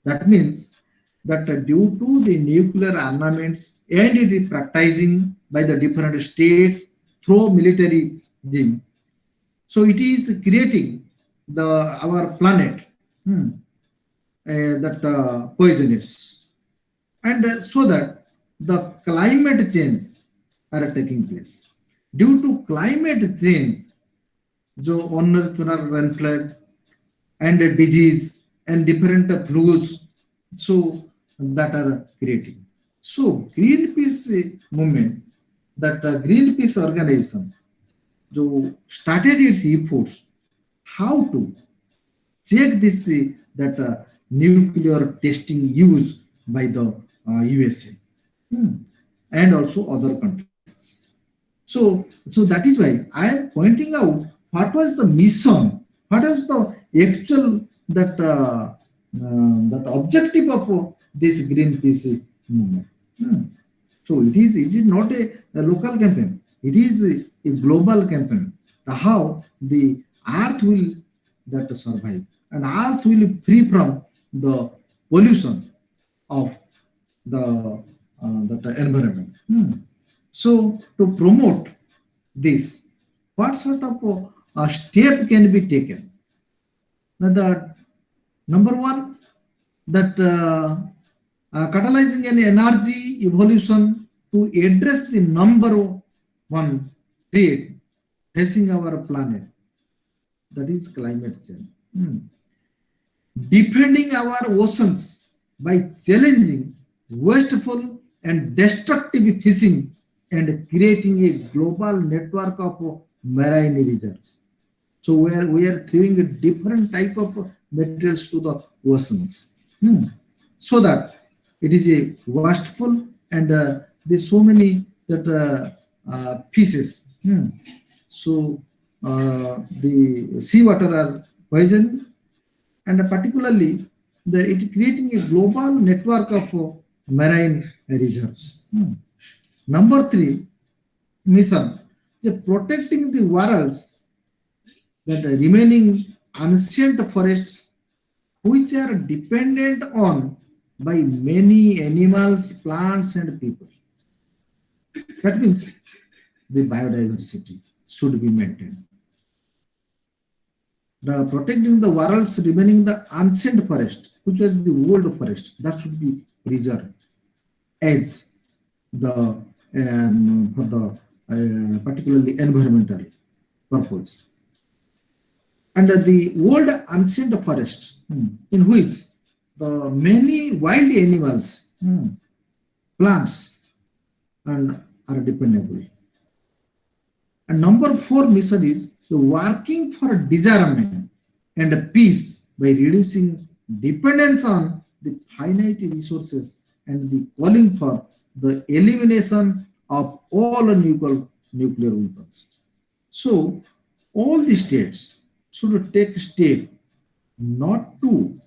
That means that due to the nuclear armaments and it is practicing by the different states through military thing, so it is creating our planet that poisonous, and so that the climate change are taking place. Due to climate change, जो unnatural rainfall and disease and different flus, so that are creating. So Greenpeace movement, that Greenpeace organization, जो started its efforts how to check this that nuclear testing used by the USA and also other countries. So that is why I am pointing out what was the mission, what was the actual that objective of this Greenpeace movement. So it is not a local campaign. It is a global campaign. How the earth will that survive and earth will be free from the pollution of the environment. So to promote this, what sort of step can be taken? Now, the number one, that catalyzing an energy evolution to address the number one threat facing our planet, that is climate change. Defending our oceans by challenging wasteful and destructive fishing and creating a global network of marine reserves. So we are throwing a different type of materials to the oceans, so that it is a wasteful and there's so many that pieces. So the seawater are poison, and particularly it creating a global network of marine reserves. Number three mission, protecting the world's that remaining ancient forests which are dependent on by many animals, plants and people. That means the biodiversity should be maintained. The protecting the world's remaining the ancient forest, which was the old forest, that should be preserved as the for the particularly environmental purpose. And the old ancient forest, in which the many wild animals, plants, and are dependable. And number 4 mission is the working for disarmament and peace by reducing dependence on the finite resources and the calling for the elimination of all nuclear weapons. So all the states should take step not to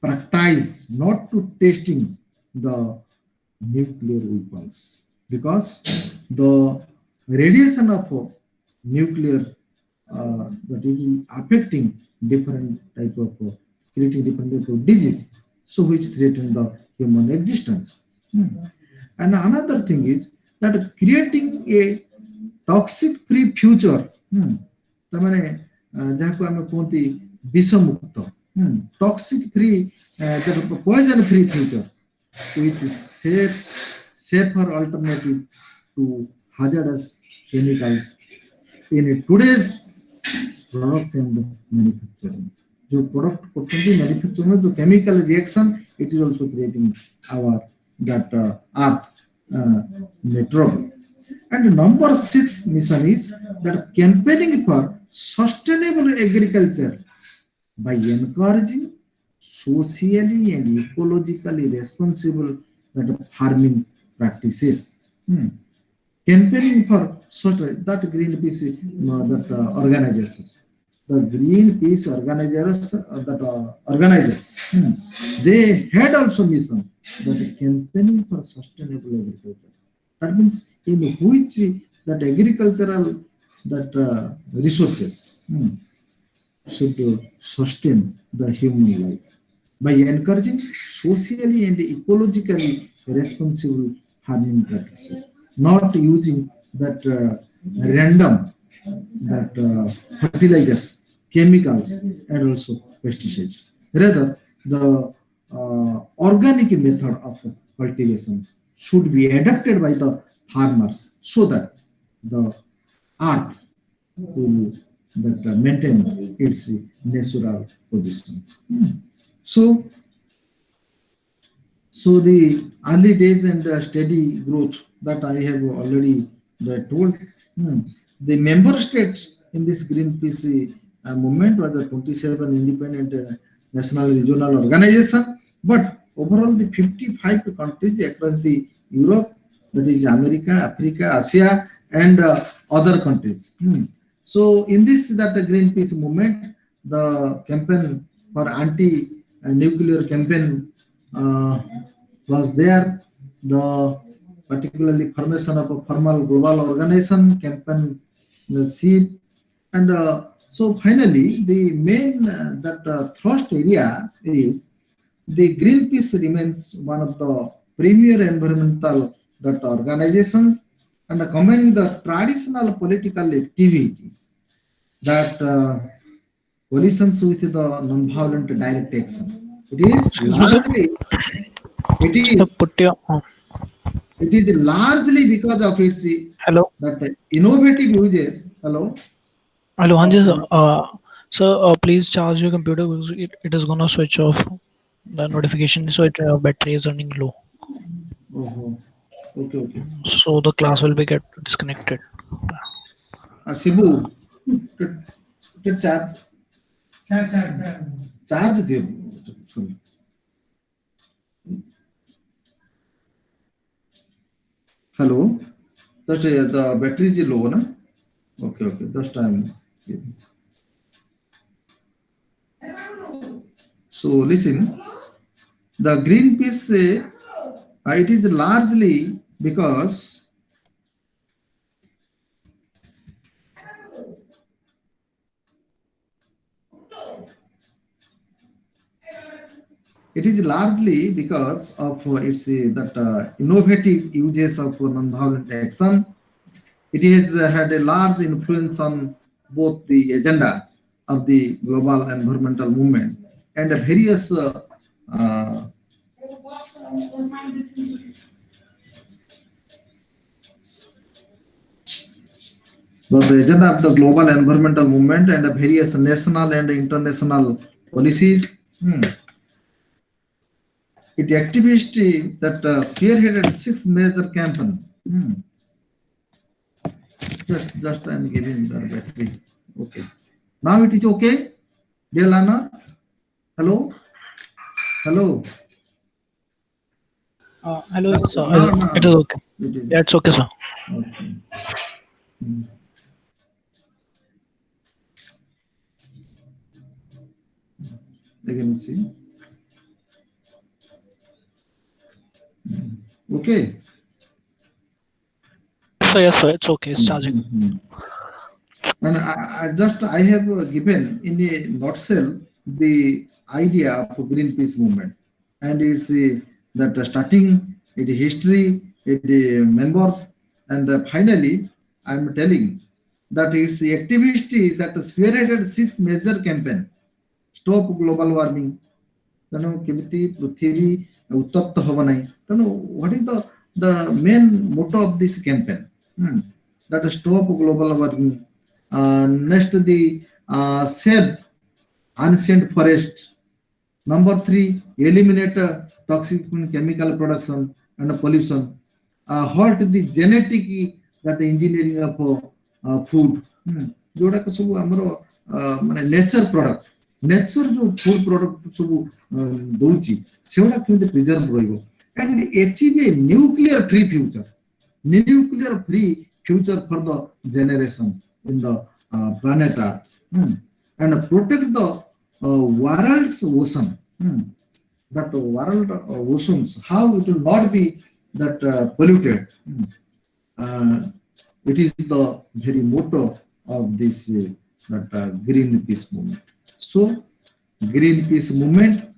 practice, not to testing the nuclear weapons, because the radiation of nuclear that is affecting different type of creating different type of disease, so which threaten the human existence. And another thing is that creating a toxic free future, तामाने जहाँ को हमें कहते विषमुक्त, toxic free, poison free future with safer alternative to hazardous chemicals in today's product and manufacturing. जो product करते manufacturing में जो chemical reaction, it is also creating our that earth trouble. And number 6 mission is that campaigning for sustainable agriculture by encouraging socially and ecologically responsible farming practices. Campaigning for that Greenpeace organizations. The Greenpeace organizers they had also mission that campaigning for sustainable agriculture. That means in which that agricultural resources should sustain the human life by encouraging socially and ecologically responsible farming practices, not using that random fertilizers, chemicals, and also pesticides. Rather, the organic method of cultivation should be adapted by the farmers so that the earth will maintain its natural position. So the early days and steady growth that I have already told, the member states in this Greenpeace movement was the 27 independent national regional organization, but overall the 55 countries across the Europe, that is America, Africa, Asia, and other countries. So in this Greenpeace movement, the campaign for anti-nuclear campaign was there. The particularly formation of a formal global organization, campaign seed, and so finally the main thrust area is the Greenpeace remains one of the premier environmental organization, and combining the traditional political activities that coalitions with the non-violent direct action. It is largely because of its innovative uses. Hello, Hanji, sir, please charge your computer because it is gonna switch off the notification, so your battery is running low. Okay. So the class will be get disconnected. Sibu, charge the. Hello, just the battery is low, na? Okay. Just time. So listen, the Greenpeace, it is largely because of its innovative uses of non-violent action. It has had a large influence on both the agenda of the global environmental movement and various the agenda of the global environmental movement and various national and international policies. It activist that spearheaded 6 major campaigns. Just I'm giving the battery. Okay. Now it is okay, dear learner. Hello. Hello. Hello, it's, No, no. it is okay. It is Yeah, it's okay, sir. okay. Again, see. Okay. So yes, sir, it's okay. It's charging. And I have given in a nutshell the idea of Greenpeace movement, and it's that starting, its history, its members, and finally I'm telling that it's the activity that spearheaded 6 major campaign. Stop global warming. ତେଣୁ କେମିତି ପୃଥିବୀ ଉତ୍ତପ୍ତ ହେବ ନାହିଁ ତେଣୁ what is the main motto of this campaign? That is stop global warming. Next, the save ancient forest. Number 3, eliminate toxic chemical production and pollution. Halt the genetic that engineering of food. जोड़ाक सब हमरो माने nature product nature जो food product सब दोची सेवडा केमते preserve रहिबो and achieve a nuclear free future for the generation in the planet Earth, and protect the world's ocean. That world oceans, how it will not be that polluted. It is the very motto of this that Greenpeace movement. So Greenpeace movement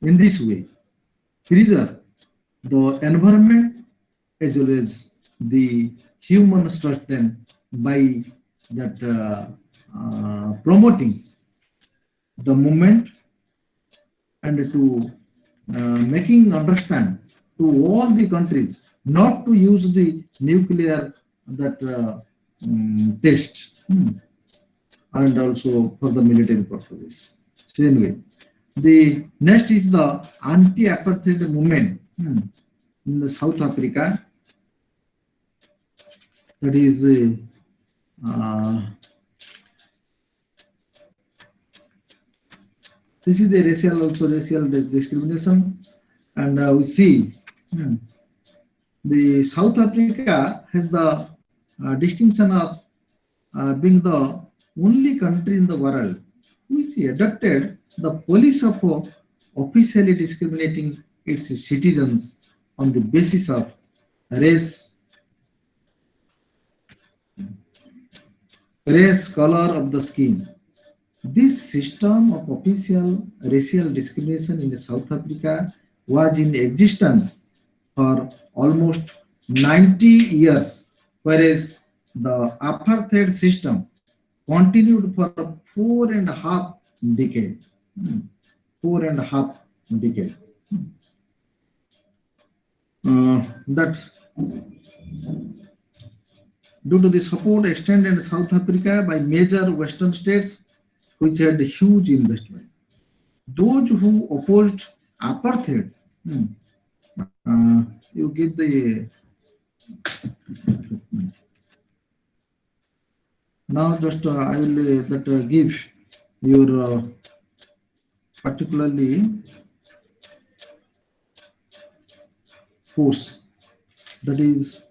in this way preserve the environment as well as the human sustain by that promoting the movement and to making understand to all the countries not to use the nuclear that test and also for the military purposes. So anyway, the next is the anti-apartheid movement in the South Africa. That is this is the racial discrimination, and we see the South Africa has the distinction of being the only country in the world which adopted the policy of officially discriminating its citizens on the basis of race, color of the skin. This system of official racial discrimination in South Africa was in existence for almost 90 years, whereas the apartheid system continued for 4.5 decades. 4.5 decades. That due to the support extended in South Africa by major Western states, which had huge investment. Those who opposed apartheid, you give the now just I will give your particularly force, that is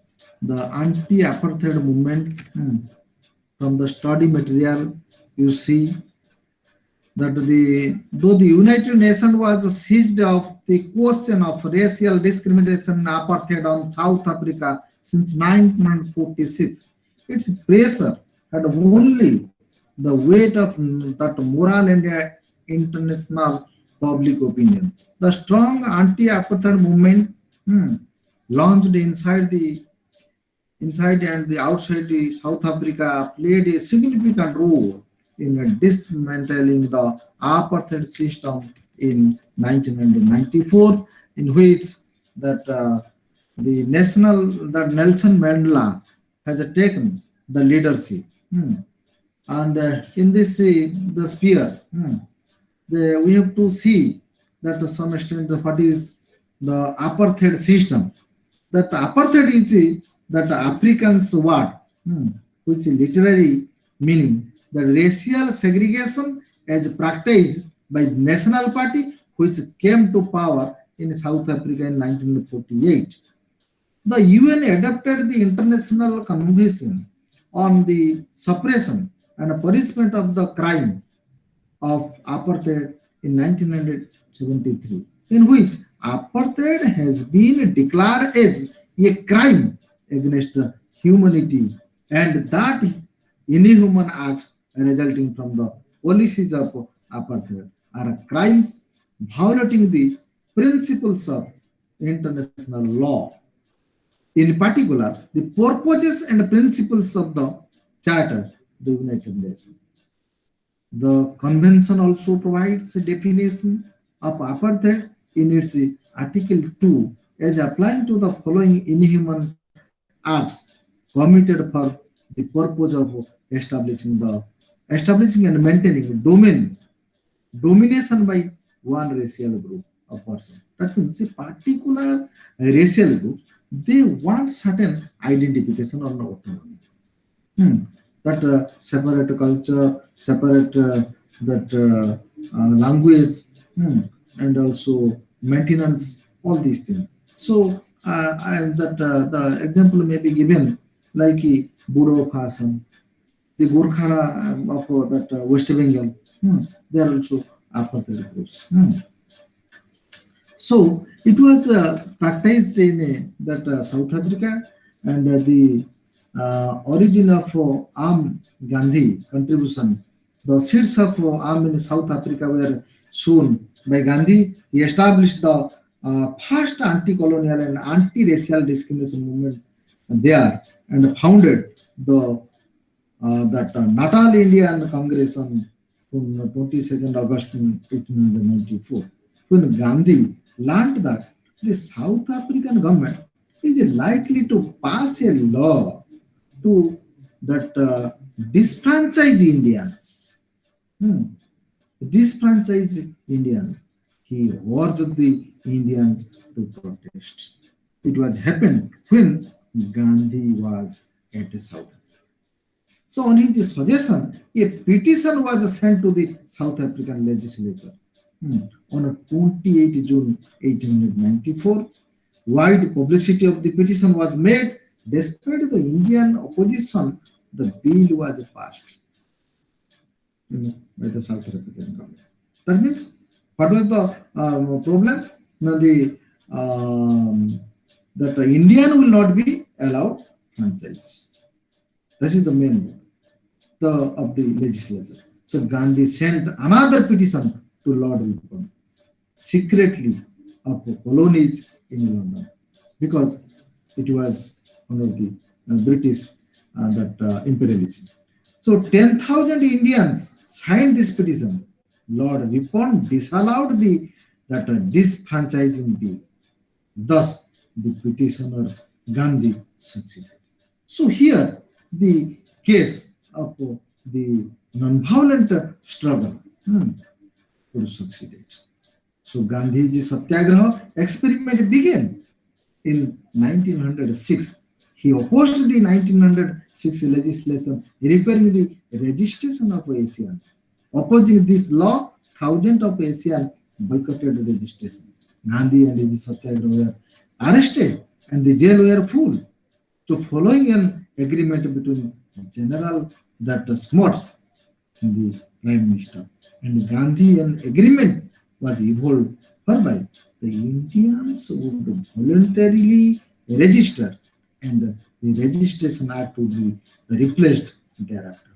the anti-apartheid movement. From the study material you see that though the United Nations was seized of the question of racial discrimination and apartheid on South Africa since 1946, its pressure had only the weight of that moral and international public opinion. The strong anti-apartheid movement launched inside the inside and the outside the South Africa played a significant role in dismantling the apartheid system in 1994, in which that that Nelson Mandela has taken the leadership. And in this the sphere, we have to see that to some extent what is the apartheid system. That apartheid is that Africans word, which literally meaning the racial segregation as practiced by National Party, which came to power in South Africa in 1948. The UN adopted the International Convention on the Suppression and Punishment of the Crime of Apartheid in 1973, in which apartheid has been declared as a crime against humanity and that inhuman acts resulting from the policies of apartheid are crimes violating the principles of international law, in particular the purposes and principles of the Charter of the United Nations. The convention also provides a definition of apartheid in its Article 2 as applying to the following inhuman acts committed for the purpose of establishing and maintaining domination by one racial group of person. That means a particular racial group, they want certain identification or autonomy. That separate culture, separate language, and also maintenance, all these things. So, the example may be given like Budo Fashion, the Gurkhara of that West Bengal, they are also apartheid groups. So it was practiced in that South Africa, and the origin of Gandhi contribution. The seeds of in South Africa were sown by Gandhi. He established the first anti-colonial and anti-racial discrimination movement there and founded the Natal Indian Congress on 22nd August 1894. When Gandhi learned that the South African government is likely to pass a law to that disfranchise Indians. Disfranchise Indians. He urged the Indians to protest. It was happened when Gandhi was at South Africa. So on his suggestion, a petition was sent to the South African legislature on 28 June 1894. Wide publicity of the petition was made. Despite the Indian opposition, the bill was passed by the South African government. That means, what was the problem? Now, that Indian will not be allowed franchise. This is the main of the legislature. So Gandhi sent another petition to Lord Ripon, secretly of colonies in London, because it was under the British imperialism. So 10,000 Indians signed this petition. Lord Ripon disallowed that disfranchising bill. Thus, the petitioner Gandhi succeeded. So here, the case of the non-violent struggle could succeed. So Gandhi's Satyagraha experiment began in 1906. He opposed the 1906 legislation requiring the registration of Asians. Opposing this law, thousands of Asians boycotted registration. Gandhi and his Satyagraha were arrested and the jail were full. So following an agreement between General Smuts and the Prime Minister and Gandhi, an agreement was evolved whereby the Indians would voluntarily register and the registration act would be replaced thereafter.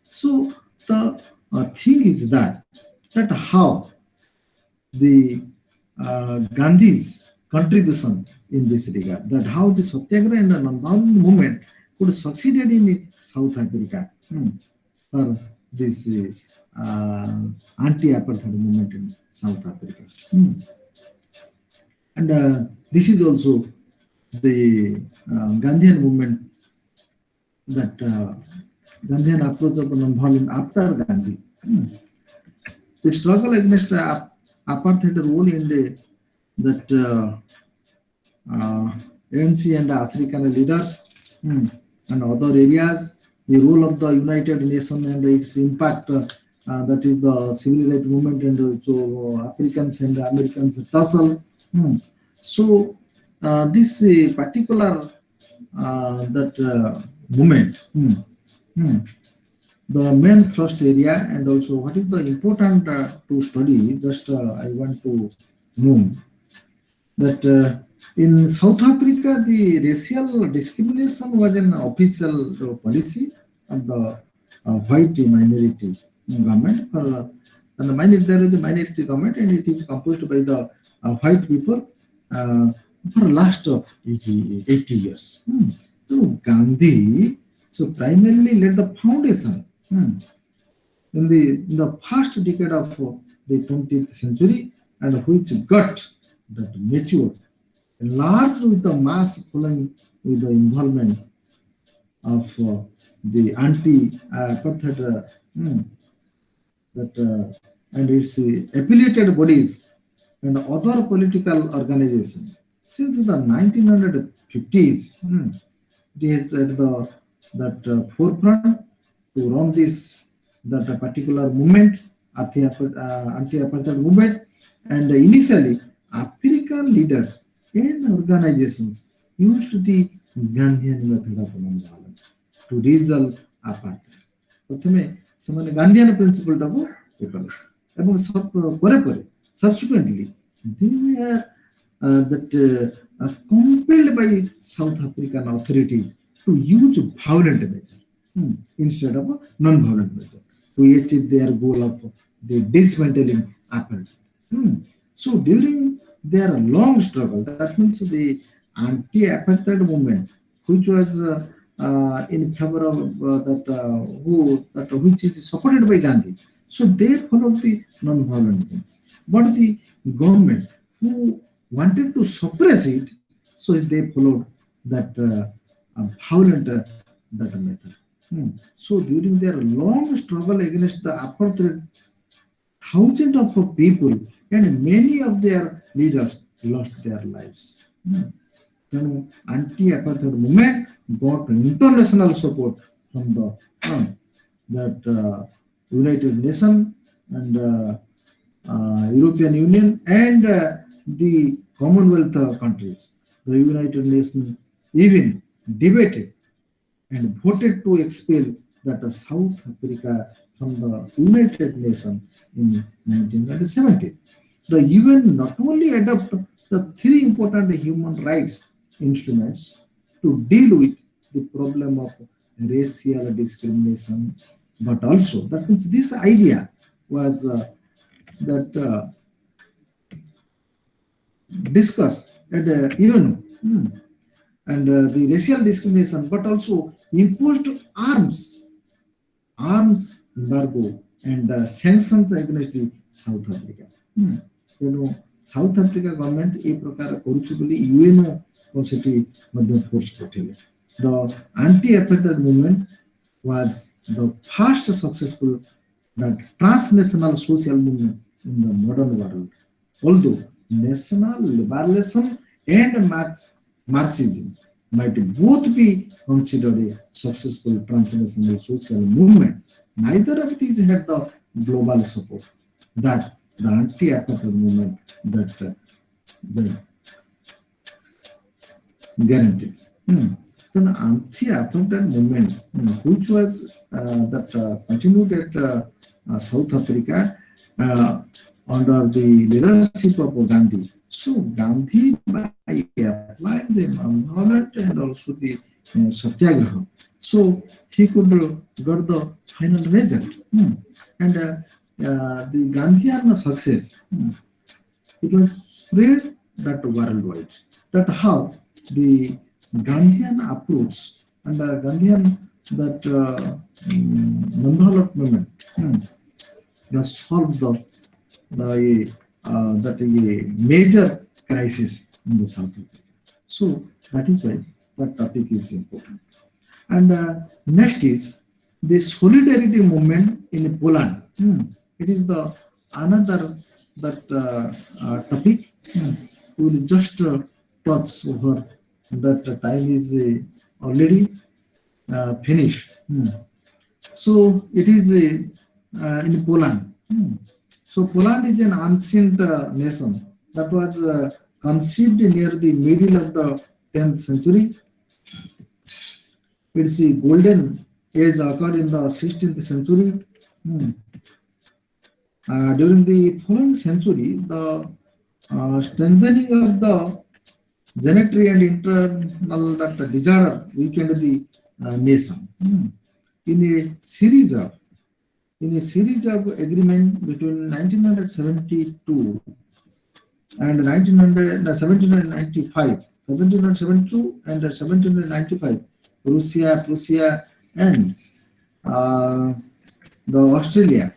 So the thing is that how the Gandhi's contribution in this regard, that how the Satyagraha and the non-violent movement could succeeded in South Africa for this anti-apartheid movement in South Africa. And this is also the Gandhian movement, that Gandhian approach of non-violent after Gandhi. The struggle against apartheid role in that ANC and African leaders and other areas, the role of the United Nations and its impact, that is the civil rights movement, and so Africans and Americans tussle. So this particular that movement, the main thrust area, and also what is the important to study, just I want to know that in South Africa, the racial discrimination was an official policy of the white minority government. For the minority, there is a minority government, and it is composed by the white people for last 80 years. So Gandhi primarily laid the foundation in the first decade of the 20th century, and which got that matured, enlarged with the mass following, with the involvement of the anti-apartheid and its affiliated bodies and other political organizations. Since the 1950s, it is at the forefront to run this particular movement, anti-apartheid movement, and initially African leaders and organizations used the Gandhian method of non-violence to resolve apartheid. प्रथमे ସେମାନେ ଗାନ୍ଧିଆନ ପ୍ରିନ୍ସିପଲଟାକୁ କଲେ ଏବଂ ପରେ ପରେ subsequently they were compelled by South African authorities to use violent measures instead of non-violent measures to achieve their goal of the dismantling apartheid. So during their long struggle, that means the anti-apartheid movement, which was in favor of which is supported by Gandhi, so they followed the non-violent means. But the government who wanted to suppress it, so they followed that violent that method. So during their long struggle against the apartheid, thousands of people and many of their leaders lost their lives. Then anti-apartheid movement got international support from the United Nations and European Union and the Commonwealth countries. The United Nations even debated and voted to expel that South Africa from the United Nations in 1970s. The UN not only adopted the three important human rights instruments to deal with the problem of racial discrimination, but also, that means this idea was discussed at IGNOU and the racial discrimination, but also imposed arms embargo and sanctions against the South Africa. South Africa government a प्रकार करुछि बोली UNO को सेठी मध्य force पठेले. The anti-apartheid movement was the first successful transnational social movement in the modern world. Although national liberalism and Marxism might both be considered a successful transnational social movement, neither of these had the global support that the anti-apartheid movement that guaranteed. The anti-apartheid movement, which was continued at South Africa under the leadership of Gandhi. So Gandhi, by applying the non-violent and also the Satyagraha, so he could got the final result. And the Gandhian success, it was spread that worldwide. that how the Gandhian approach and Gandhian that non-violent movement that solved that a major crisis in the South Africa. So that is why that topic is important. And next is the solidarity movement in Poland. It is the another that topic. We will just touch over that time is already finished. So it is in Poland. So Poland is an ancient nation that was conceived near the middle of the 10th century. Its golden age occurred in the 16th century. During the following century, the strengthening of the genetary and internal disorder weakened the nation. In a series of agreement between 1972 and 1795, 1772 and 1795, Prussia, and the Austria,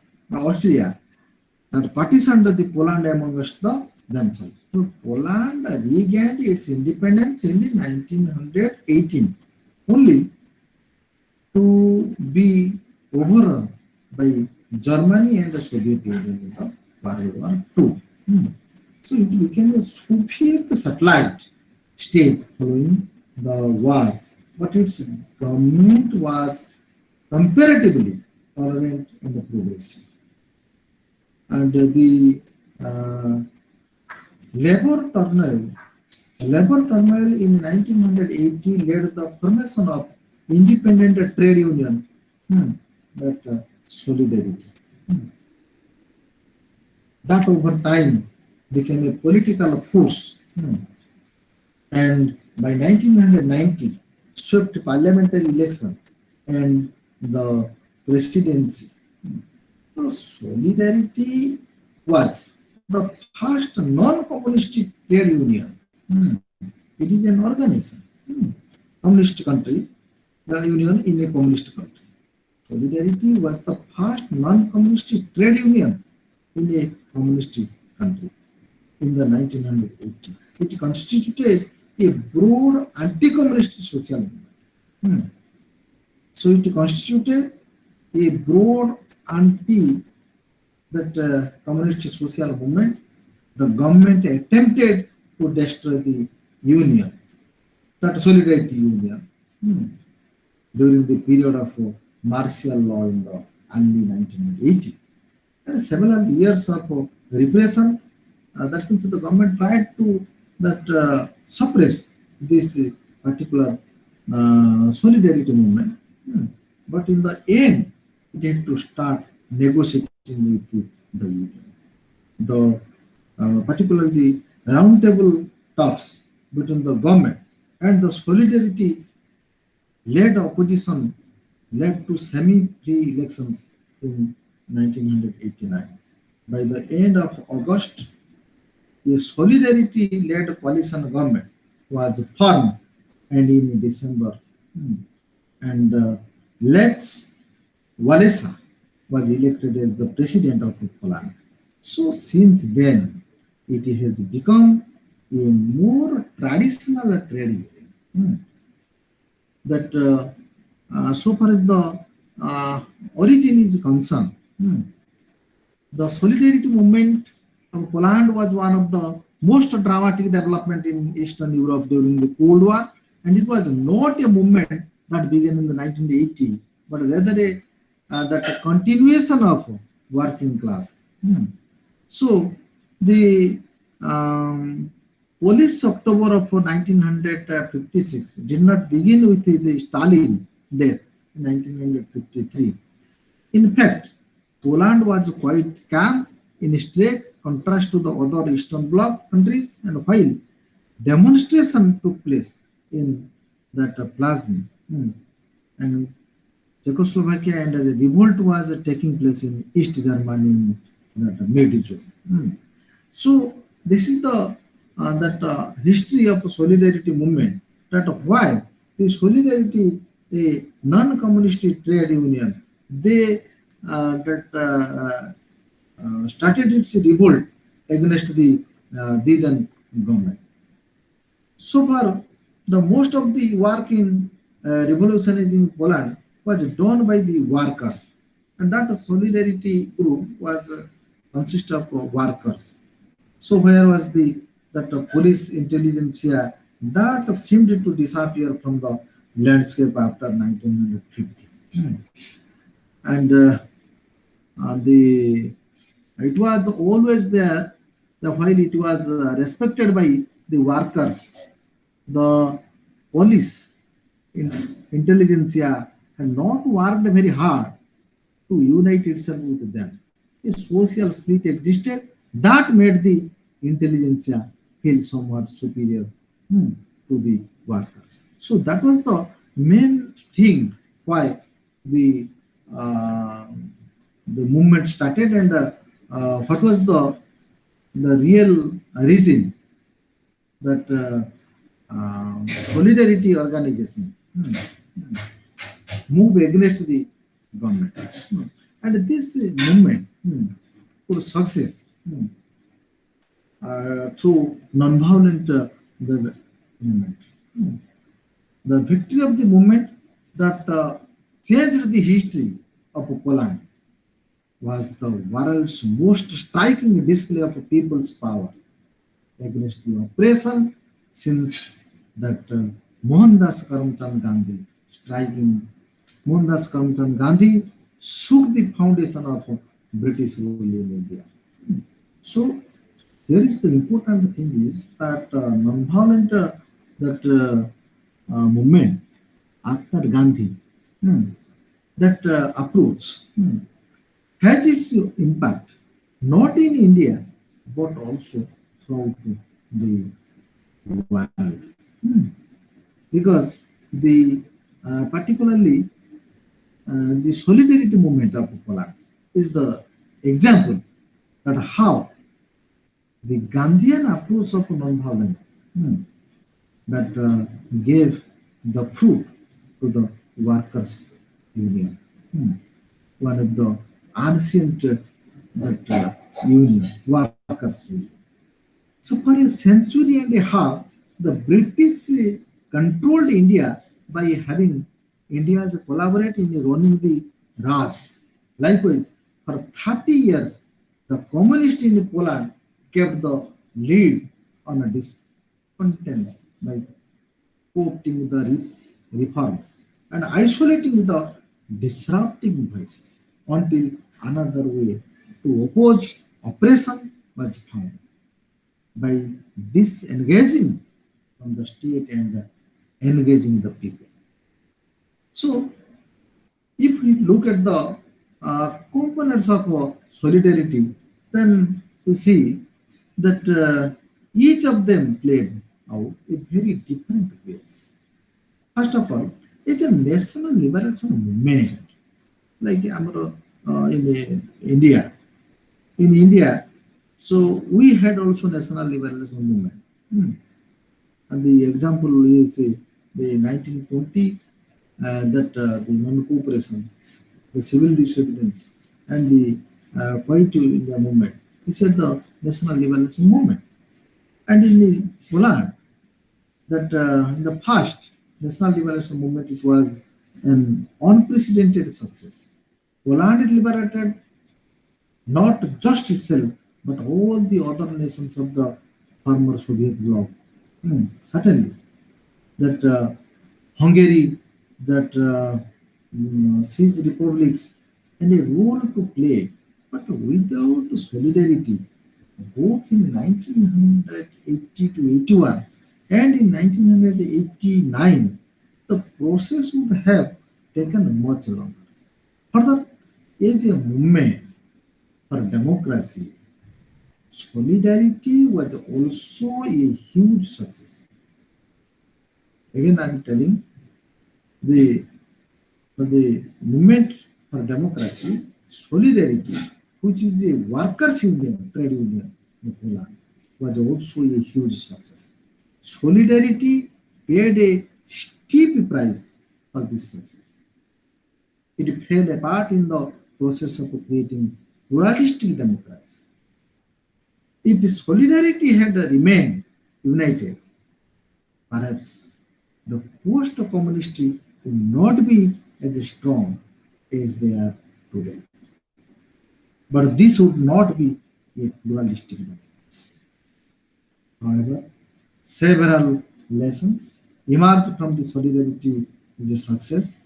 that partitioned the Poland amongst themselves. So Poland regained its independence in 1918, only to be overrun by Germany and the Soviet Union in the World War II. So it became a Soviet satellite state following the war, but its government was comparatively tolerant and progressive. And the labor turmoil in 1980 led the formation of independent trade union, that solidarity. That over time became a political force, and by 1990 swept parliamentary election and the presidency. So solidarity was the first non-communist trade union. It is an organization, communist country, the union in a communist country. Solidarity was the first non-communist trade union in a communist country in the 1980. It constituted a broad anti-communist social movement. So it constituted a broad communist social movement. The government attempted to destroy the union, that solidarity union, during the period of martial law in the early 1980s. And several years of repression, that means the government tried to suppress this particular solidarity movement. But in the end, it had to start negotiating with the union. Particularly roundtable talks between the government and the solidarity-led opposition led to semi-free elections in 1989. By the end of August, a solidarity-led coalition government was formed, and in December, and Lex Walesa was elected as the president of Poland. So since then, it has become a more traditional trade union. That so far as the origin is concerned, the solidarity movement of Poland was one of the most dramatic development in Eastern Europe during the Cold War, and it was not a movement that began in the 1980s, but rather a continuation of working class. So the Polish October of 1956 did not begin with the Stalin death in 1953. In fact, Poland was quite calm in stark contrast to the other Eastern Bloc countries, and while demonstration took place in that Plzeň and Czechoslovakia, and a revolt was taking place in East Germany in that mid-June. So this is the that history of solidarity movement, that why the solidarity, a non-communist trade union, they started its revolt against the then government. So far, the most of the work in revolutionizing Poland was done by the workers, and that solidarity group was consist of workers. So where was the that police intelligentsia that seemed to disappear from the landscape after 1950, and the it was always there. While it was respected by the workers, the police intelligentsia had not worked very hard to unite itself with them. A social split existed that made the intelligentsia feel somewhat superior to the workers. So that was the main thing why the uh, the movement started, and what was the real reason that solidarity organization move against the government. And this movement could success through non-violent the movement. The victory of the movement that changed the history of Poland was the world's most striking display of people's power against the oppression since that Mohandas Karamchand Gandhi striking. Mohandas Karamchand Gandhi shook the foundation of British rule in India. So here is the important thing is that non-violent that movement after Gandhi, that approach has its impact not in India but also throughout the world. Because the particularly the solidarity movement of Poland is the example that how the Gandhian approach of non-violence that gave the fruit to the workers' union, one of the ancient union, workers' union. So for a century and a half, the British controlled India by having Indians collaborate in running the Raj. Likewise, for 30 years, the communists in Poland kept the lead on a discontent by co-opting the reforms and isolating the disrupting voices until another way to oppose oppression was found by disengaging from the state and engaging the people. So, if we look at the components of solidarity, then we see that each of them played out in very different ways. First of all, it's a national liberation movement, like in India. In India, so we had also national liberation movement. And the example is the 1920 that the non-cooperation, the civil disobedience, and the White India movement. This is the national liberation movement. And in the Poland, that in the past national liberation movement, it was an unprecedented success. Poland liberated not just itself, but all the other nations of the former Soviet bloc. Certainly, that Hungary, that seized republics, and a role to play, but without solidarity, both in 1980 to 81 and in 1989, the process would have taken much longer. Further, as a movement for democracy, solidarity was also a huge success. Again, I'm telling the for the movement for democracy, solidarity, which is a workers' union, trade union in Poland, was also a huge success. Solidarity paid a steep price for this success. It fell apart in the process of creating pluralistic democracy. If solidarity had remained united, perhaps the post-communist would not be as strong as they are today. But this would not be a pluralistic democracy. However, several lessons emerged from the solidarity is a success.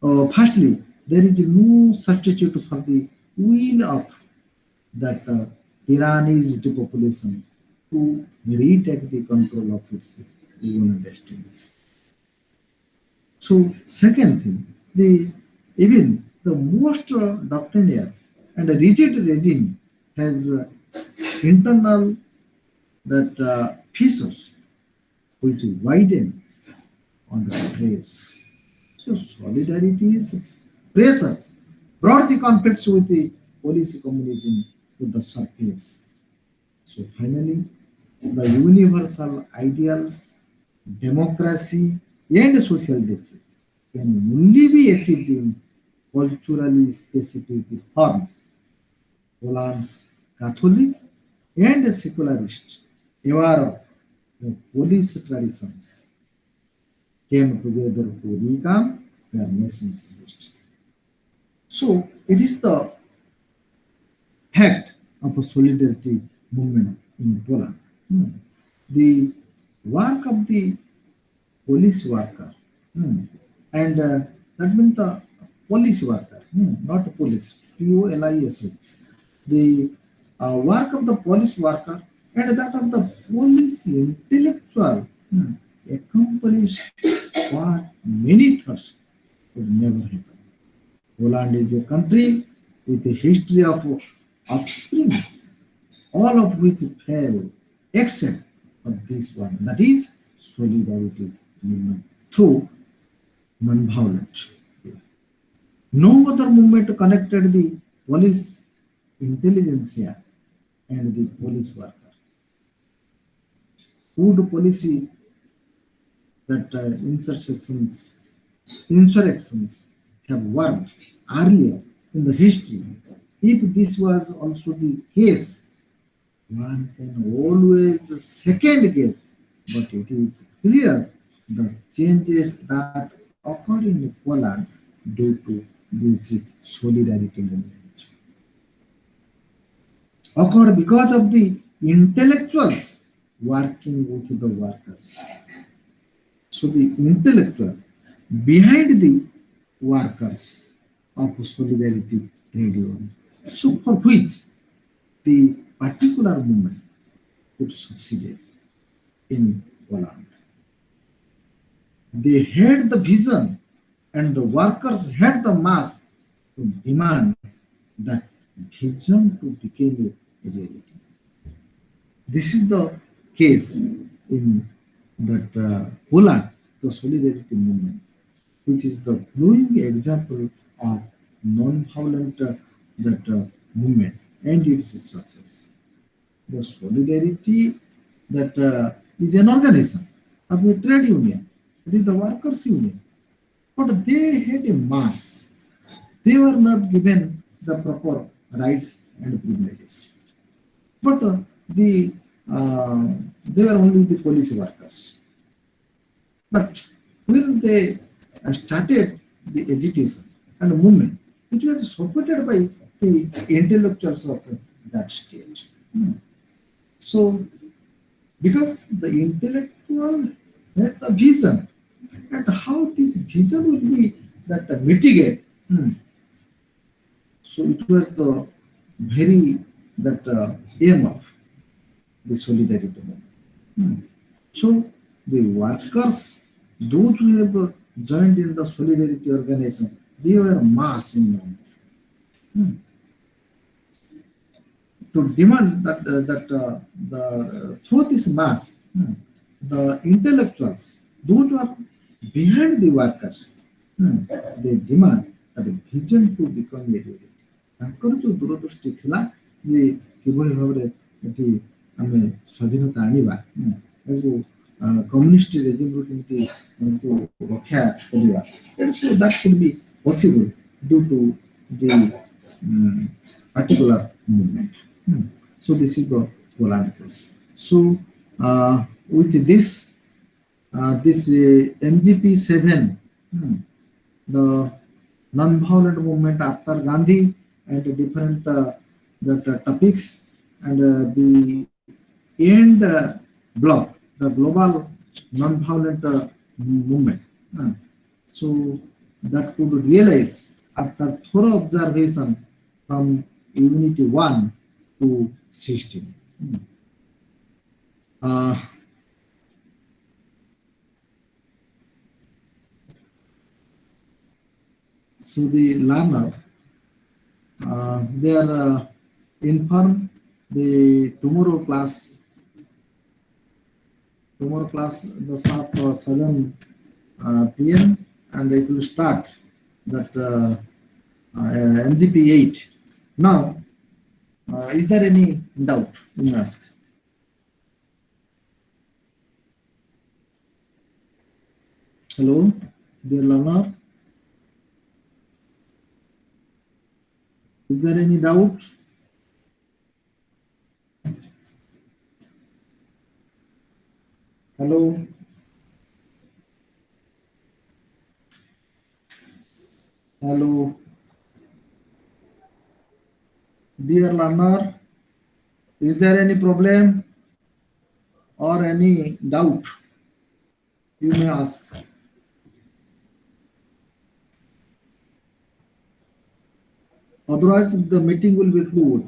Firstly, there is no substitute for the will of that tyrannized population to retake the control of its own destiny. So, second thing, the even the most doctrinaire and rigid regime has internal that fissures which widen on the trace. So solidarity's pressures brought the conflicts with the policy communism to the surface. So finally, the universal ideals, democracy, and social justice can only be achieved in culturally specific forms. Poland's Catholic and secularist, aware of the police traditions, came together to reclaim their nation's history. So it is the fact of a solidarity movement in Poland. The work of the police worker, and that means the police worker, not police, POLISH. The work of the police worker and that of the police intellectual accomplished what many thought would never happen. Poland is a country with a history of offsprings, all of which fell except for this one, that is solidarity movement through non-violent. No other movement connected the police intelligentsia and the police worker. Would policy that insurrections have worked earlier in the history? If this was also the case, one can always second guess, but it is clear the changes that occurred in Poland due to this solidarity movement occurred because of the intellectuals working with the workers. So the intellectual behind the workers of solidarity radio, so for which the particular movement could succeed in Poland. They had the vision and the workers had the mass to demand that vision to become a reality. This is the case in that Poland, the solidarity movement, which is the glowing example of non-violent movement and its success. The solidarity that is an organization of a trade union, it is the workers' union, but they had a mass. They were not given the proper rights and privileges. But they were only the police workers. But when they started the agitation and movement, it was supported by the intellectuals of that state. So, because the intellectual had the vision, and how this vision will be that mitigate. So it was the very that aim of the solidarity movement. So the workers, those who have joined in the solidarity organization, they were mass in number. To demand that the through this mass, the intellectuals, those who are behind the workers, they demand that a vision to become a reality. ତାଙ୍କର ଯୋଉ ଦୂରଦୃଷ୍ଟି ଥିଲା ଯେ କିଭଳି ଭାବରେ ଏଠି ଆମେ ସ୍ୱାଧୀନତା ଆଣିବା ତାକୁ କମ୍ୟୁନିଷ୍ଟ ରେଜିମ୍ରୁ କେମିତି ତାଙ୍କୁ ରକ୍ଷା କରିବା, so that could be possible due to the particular movement. So this is the Poland case. So with this MGP 7, the non-violent movement after Gandhi and the different topics, and the end block, the global non-violent movement. So that could realize after thorough observation from Unity 1 to 16. So the learner, they are informed the tomorrow class the sharp 7 p.m. and it will start that MGP 8. Now, is there any doubt, you may ask? Hello, dear learner. Is there any doubt? Hello. Hello. Dear learner, is there any problem or any doubt? You may ask. Otherwise, the meeting will be fluid.